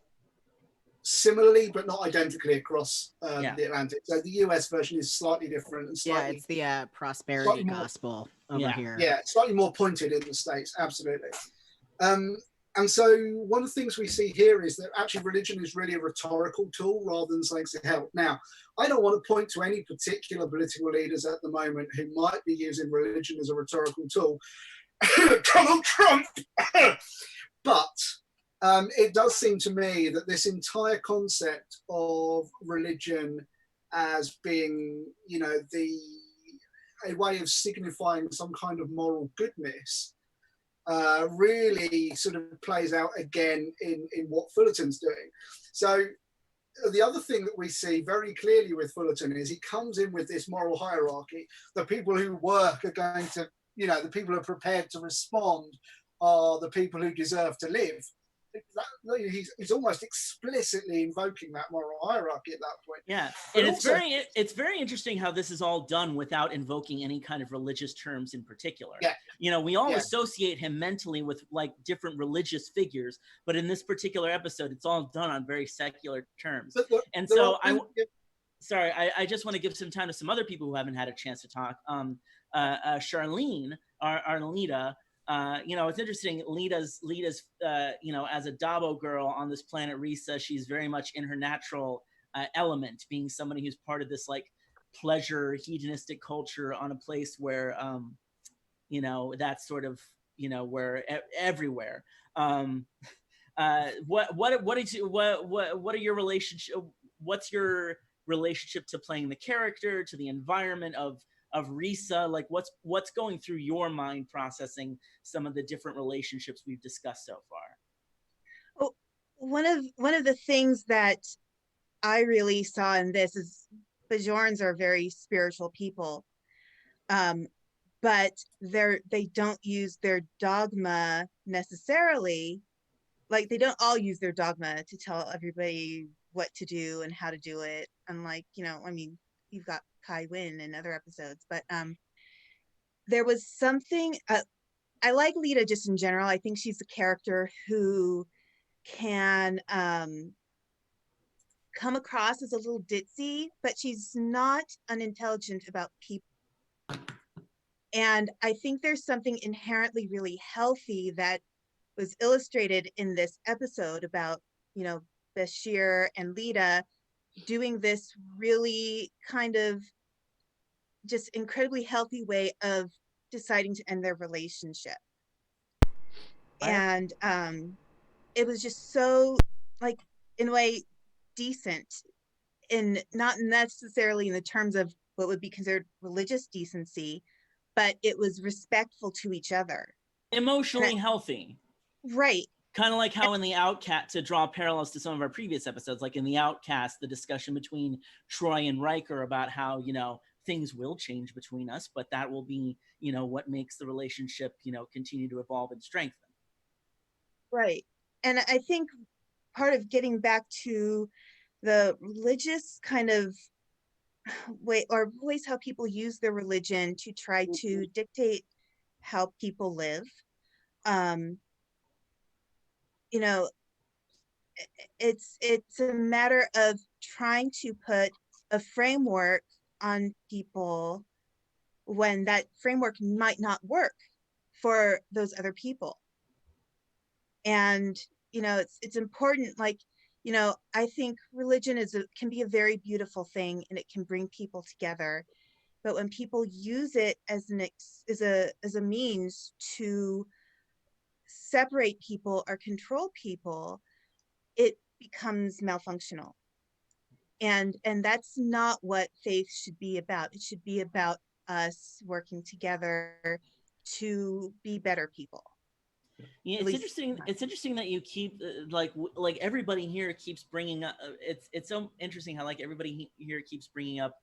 similarly but not identically across the Atlantic. So the US version is slightly different and slightly, it's the prosperity gospel over here. Yeah, slightly more pointed in the States, absolutely. And so one of the things we see here is that actually religion is really a rhetorical tool rather than something to help. Now, I don't want to point to any particular political leaders at the moment who might be using religion as a rhetorical tool. Donald Trump! But it does seem to me that this entire concept of religion as being, a way of signifying some kind of moral goodness really sort of plays out again in what Fullerton's doing. So the other thing that we see very clearly with Fullerton is he comes in with this moral hierarchy. The people who work are going to, the people who are prepared to respond are the people who deserve to live. He's almost explicitly invoking that moral hierarchy at that point. Yeah, and it's very interesting how this is all done without invoking any kind of religious terms in particular. Yeah. We all associate him mentally with different religious figures, but in this particular episode, it's all done on very secular terms. I just want to give some time to some other people who haven't had a chance to talk. Charlene, our Lita. It's interesting. Lita's as a Dabo girl on this planet Risa, she's very much in her natural element, being somebody who's part of this pleasure hedonistic culture on a place where that's sort of where everywhere. What's your relationship to playing the character, to the environment of Risa? What's going through your mind processing some of the different relationships we've discussed so far? Oh, one of the things that I really saw in this is Bajorans are very spiritual people, but they don't use their dogma necessarily. They don't all use their dogma to tell everybody what to do and how to do it. Unlike, you've got Kai Wynn in other episodes, but there was something, I like Lita just in general. I think she's a character who can come across as a little ditzy, but she's not unintelligent about people. And I think there's something inherently really healthy that was illustrated in this episode about Bashir and Lita doing this really kind of just incredibly healthy way of deciding to end their relationship. And it was just so, like, in a way, decent, in not necessarily in the terms of what would be considered religious decency, but it was respectful to each other. Emotionally healthy. Right. Kind of like how in The Outcast, to draw parallels to some of our previous episodes, like in The Outcast, the discussion between Troy and Riker about how, things will change between us, but that will be, what makes the relationship, continue to evolve and strengthen. Right. And I think part of getting back to the religious kind of way, or ways how people use their religion to try to dictate how people live, it's a matter of trying to put a framework on people when that framework might not work for those other people. And it's important, like, I think religion can be a very beautiful thing, and it can bring people together, but when people use it as a means to separate people or control people, it becomes malfunctional. And that's not what faith should be about. It should be about us working together to be better people. Yeah, it's interesting. It's interesting that you keep like everybody here keeps bringing up. It's so interesting how like everybody here keeps bringing up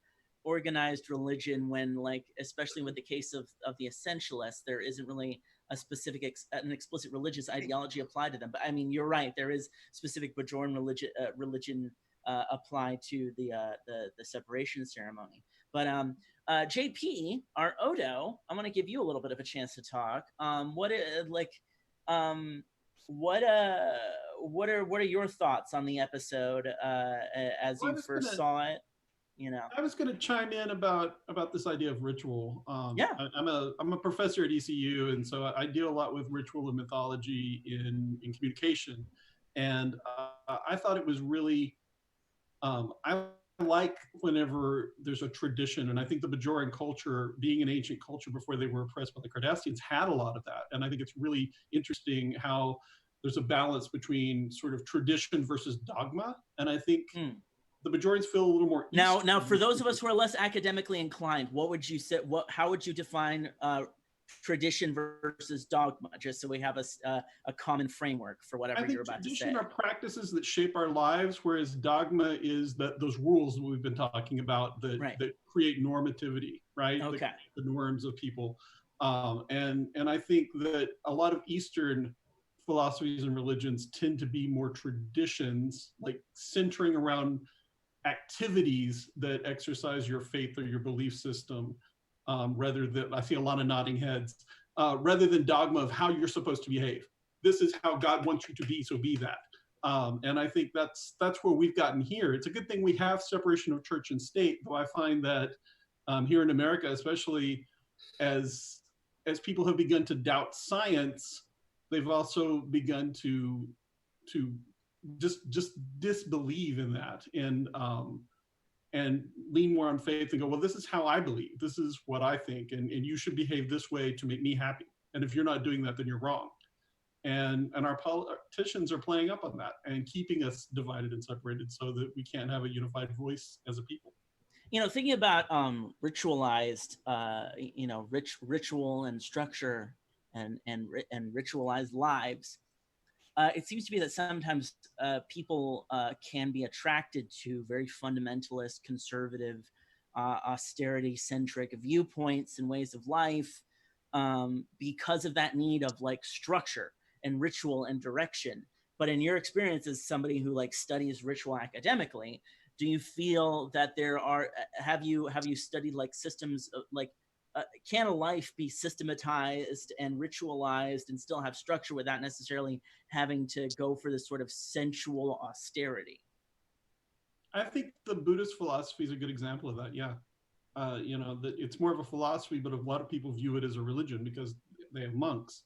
organized religion when, like, especially with the case of the essentialists, there isn't really a specific an explicit religious ideology applied to them. But I mean, you're right. There is specific Bajoran religion applied to the separation ceremony. But JP, our Odo, I'm going to give you a little bit of a chance to talk. What are your thoughts on the episode as you first saw it? I was going to chime in about this idea of ritual. Yeah, I'm a professor at ECU, and so I deal a lot with ritual and mythology in communication. And I thought it was really, I like whenever there's a tradition, and I think the Bajoran culture, being an ancient culture before they were oppressed by the Cardassians, had a lot of that. And I think it's really interesting how there's a balance between sort of tradition versus dogma. And I think the Bajorans feel a little more Eastern. Now, for those of us who are less academically inclined, what would you say? How would you define tradition versus dogma? Just so we have a common framework for whatever you're about to say. Tradition are practices that shape our lives, whereas dogma is those rules that we've been talking about that create normativity, right? Okay. The norms of people, and I think that a lot of Eastern philosophies and religions tend to be more traditions, like centering around activities that exercise your faith or your belief system, rather than, I see a lot of nodding heads, rather than dogma of how you're supposed to behave. This is how God wants you to be, so be that. And I think that's where we've gotten here. It's a good thing we have separation of church and state, though I find that here in America, especially as people have begun to doubt science, they've also begun to just disbelieve in that and lean more on faith and go, well, this is how I believe. This is what I think, and you should behave this way to make me happy. And if you're not doing that, then you're wrong. And our politicians are playing up on that and keeping us divided and separated so that we can't have a unified voice as a people. Thinking about ritualized, ritual and structure and ritualized lives, it seems to be that sometimes people can be attracted to very fundamentalist, conservative, austerity-centric viewpoints and ways of life because of that need of like structure and ritual and direction. But in your experience as somebody who like studies ritual academically, do you feel that there are, have you studied like systems of, like, can a life be systematized and ritualized and still have structure without necessarily having to go for this sort of sensual austerity? I think the Buddhist philosophy is a good example of that. Yeah. That it's more of a philosophy, but a lot of people view it as a religion because they have monks.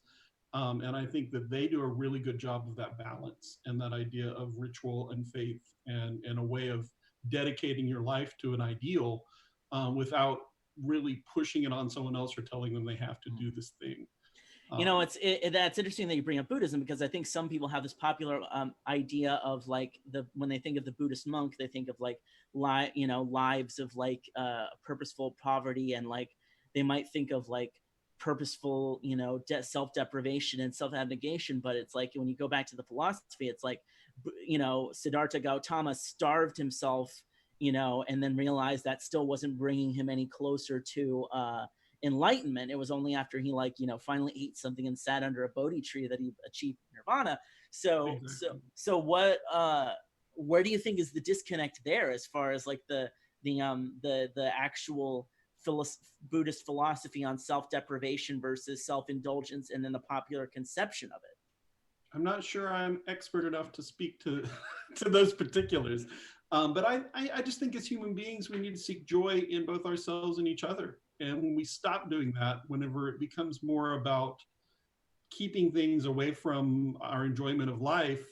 And I think that they do a really good job of that balance and that idea of ritual and faith and a way of dedicating your life to an ideal without really pushing it on someone else or telling them they have to do this thing. You know, that's interesting that you bring up Buddhism, because I think some people have this popular idea of like when they think of the Buddhist monk, they think of like lives of like purposeful poverty, and like they might think of like purposeful self-deprivation and self-abnegation. But it's like when you go back to the philosophy, it's like Siddhartha Gautama starved himself, and then realized that still wasn't bringing him any closer to enlightenment. It was only after he finally ate something and sat under a Bodhi tree that he achieved nirvana. So what where do you think is the disconnect there, as far as like the actual Buddhist philosophy on self-deprivation versus self-indulgence, and then the popular conception of it? I'm not sure I'm expert enough to speak to to those particulars, but I just think as human beings we need to seek joy in both ourselves and each other. And when we stop doing that, whenever it becomes more about keeping things away from our enjoyment of life,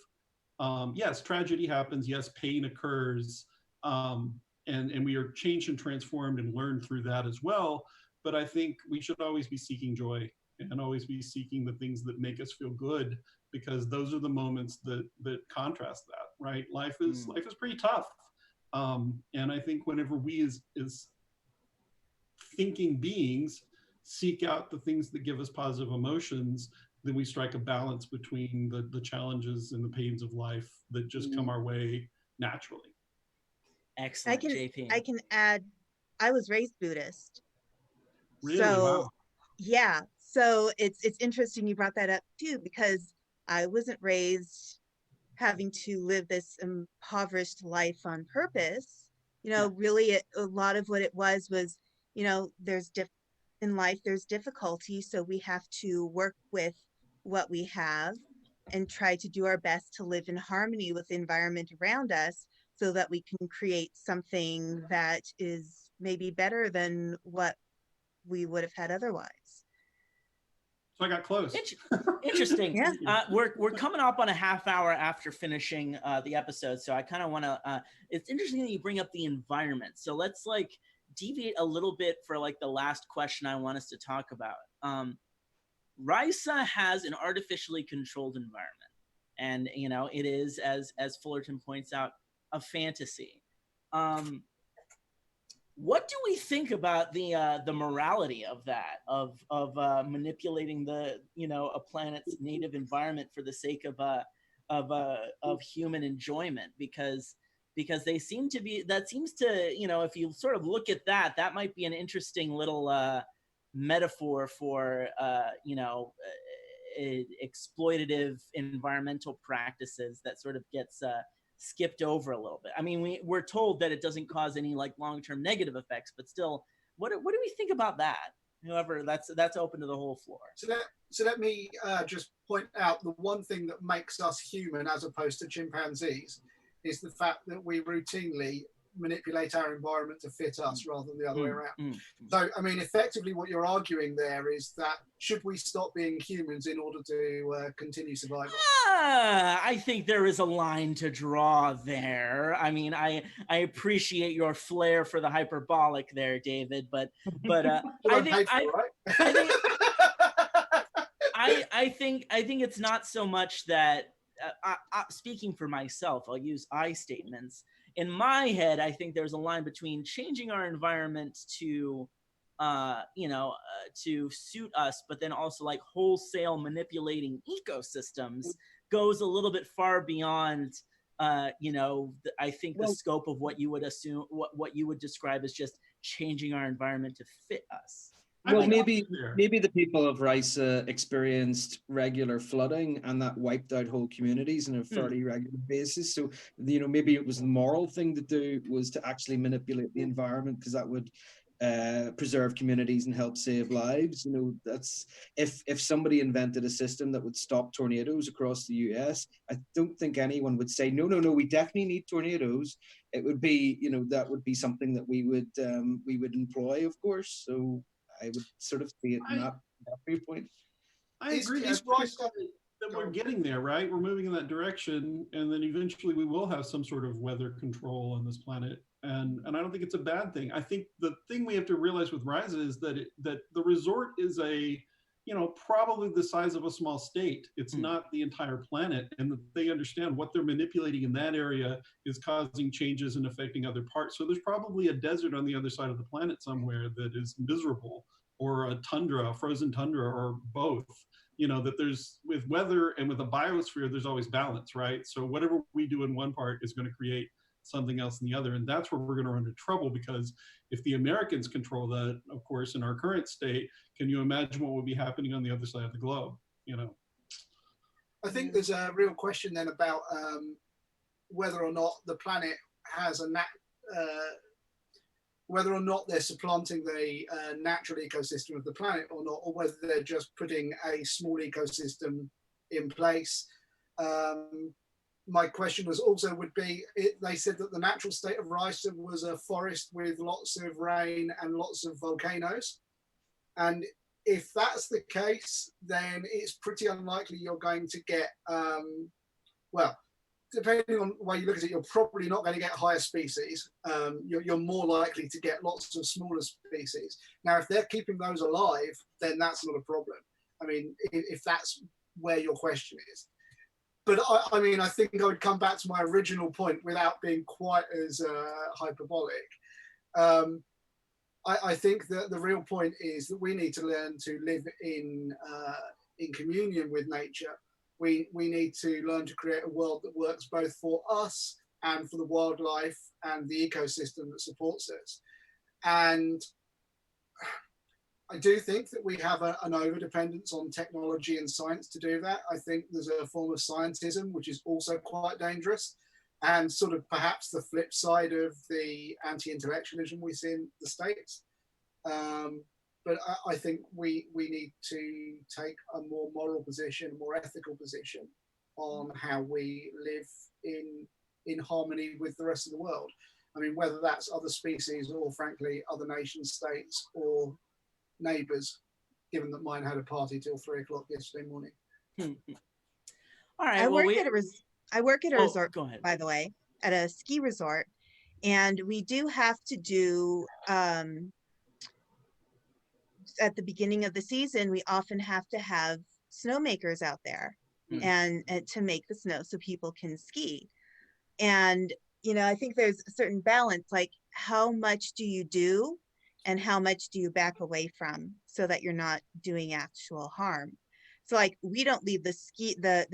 yes, tragedy happens, yes, pain occurs, and we are changed and transformed and learn through that as well. But I think we should always be seeking joy and always be seeking the things that make us feel good, because those are the moments that contrast that, right? Life is pretty tough. And I think whenever we as thinking beings seek out the things that give us positive emotions, then we strike a balance between the challenges and the pains of life that just come our way naturally. Excellent. JP. I can add, I was raised Buddhist. Really? So Wow. yeah, so it's interesting you brought that up too, because I wasn't raised having to live this impoverished life on purpose. Really a lot of what it was, there's in life there's difficulty, so we have to work with what we have and try to do our best to live in harmony with the environment around us, so that we can create something that is maybe better than what we would have had otherwise. So I got close. Interesting. Yeah. We're coming up on a half hour after finishing the episode, so I kind of want to. It's interesting that you bring up the environment. So let's like deviate a little bit for like the last question I want us to talk about. Risa has an artificially controlled environment, and it is, as Fullerton points out, a fantasy. What do we think about the morality of that, of manipulating a planet's native environment for the sake of human enjoyment? Because they seem to be, that seems to, if you sort of look at that might be an interesting little metaphor for exploitative environmental practices that sort of gets skipped over a little bit. I mean, we're told that it doesn't cause any like long-term negative effects, but still, what do we think about that? However, that's open to the whole floor. So let me just point out the one thing that makes us human as opposed to chimpanzees is the fact that we routinely manipulate our environment to fit us rather than the other way around. So, I mean, effectively what you're arguing there is that should we stop being humans in order to continue survival? I think there is a line to draw there. I mean, I appreciate your flair for the hyperbolic there, David, but I think it's not so much that speaking for myself, I'll use I statements. In my head, I think there's a line between changing our environment to to suit us, but then also like wholesale manipulating ecosystems goes a little bit far beyond I think the scope of what you would assume, what you would describe as just changing our environment to fit us. Well, maybe the people of Risa experienced regular flooding, and that wiped out whole communities on a fairly regular basis. So, maybe it was the moral thing to do was to actually manipulate the environment, because that would preserve communities and help save lives. That's if somebody invented a system that would stop tornadoes across the US, I don't think anyone would say no, we definitely need tornadoes. It would be, that would be something that we would employ, of course. So I would sort of see it in that viewpoint. I agree. Is I Rice think that we're getting there, right? We're moving in that direction, and then eventually we will have some sort of weather control on this planet. And I don't think it's a bad thing. I think the thing we have to realize with Ryza is that that the resort is probably the size of a small state. It's not the entire planet, and that they understand what they're manipulating in that area is causing changes and affecting other parts. So there's probably a desert on the other side of the planet somewhere that is miserable, or a tundra, a frozen tundra, or both. That there's, with weather and with a biosphere, there's always balance, right? So whatever we do in one part is going to create something else in the other. And that's where we're going to run into trouble, because if the Americans control that, of course, in our current state, can you imagine what would be happening on the other side of the globe? I think there's a real question then about whether or not the planet has whether or not they're supplanting the natural ecosystem of the planet or not, or whether they're just putting a small ecosystem in place. My question would be, they said that the natural state of Ryza was a forest with lots of rain and lots of volcanoes. And if that's the case, then it's pretty unlikely you're going to get, depending on the way you look at it, you're probably not going to get higher species. You're more likely to get lots of smaller species. Now, if they're keeping those alive, then that's not a problem. I mean, if that's where your question is. But I think I would come back to my original point without being quite as hyperbolic. I think that the real point is that we need to learn to live in communion with nature. We need to learn to create a world that works both for us and for the wildlife and the ecosystem that supports us. And I do think that we have an over-dependence on technology and science to do that. I think there's a form of scientism, which is also quite dangerous, and sort of perhaps the flip side of the anti-intellectualism we see in the States. But I think we need to take a more moral position, a more ethical position on how we live in harmony with the rest of the world. I mean, whether that's other species or, frankly, other nation states or neighbours, given that mine had a party till 3 o'clock yesterday morning. All right. I work at a resort, go ahead. by the way, at a ski resort, and we do have to do at the beginning of the season, we often have to have snowmakers out there and to make the snow so people can ski. And I think there's a certain balance, like how much do you do and how much do you back away from, so that you're not doing actual harm. So like, we don't leave the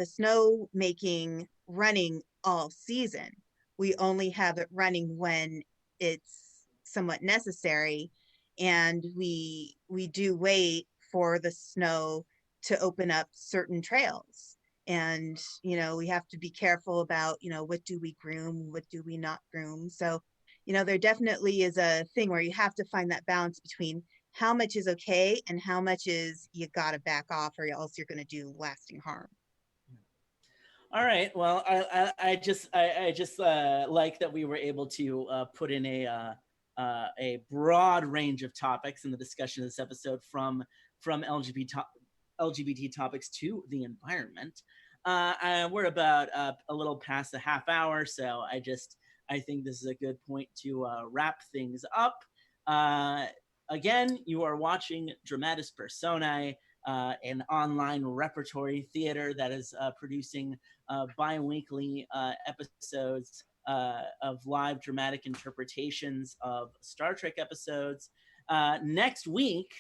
snow making running all season. We only have it running when it's somewhat necessary, and we do wait for the snow to open up certain trails. And we have to be careful about what do we groom, what do we not groom. So there definitely is a thing where you have to find that balance between how much is okay and how much is you gotta back off, or else you're going to do lasting harm. All right. Well, I just like that we were able to put in a broad range of topics in the discussion of this episode, from LGBT topics to the environment. We're about a little past a half hour, so I think this is a good point to wrap things up. Again, you are watching Dramatis Personae, an online repertory theater that is producing bi-weekly episodes of live dramatic interpretations of Star Trek episodes. Next week,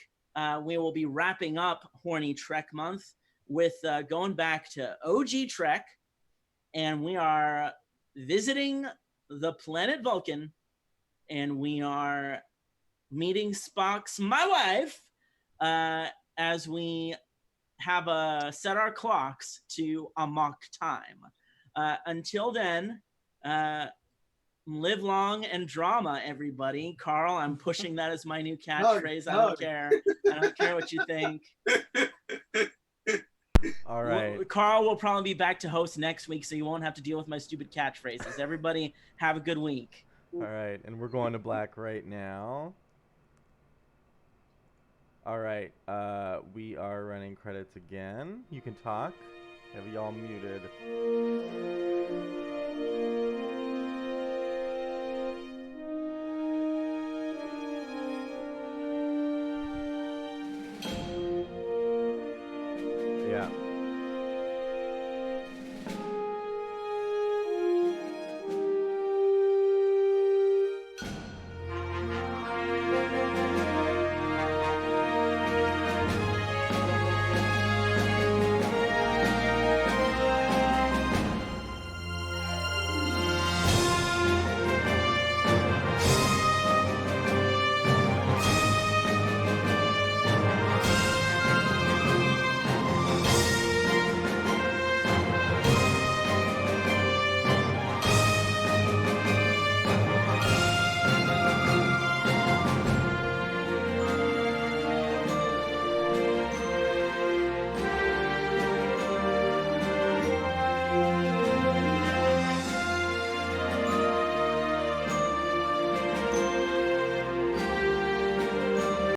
we will be wrapping up Horny Trek Month with going back to OG Trek, and we are visiting the planet Vulcan, and we are meeting Spock's my wife as we have set our clocks to amok time. Until then, live long and drama, everybody. Carl, I'm pushing that as my new catchphrase. I don't care. I don't care what you think. All right. Carl will probably be back to host next week, so you won't have to deal with my stupid catchphrases. Everybody, have a good week. All right, and we're going to black right now. All right. We are running credits again. You can talk. Have y'all muted?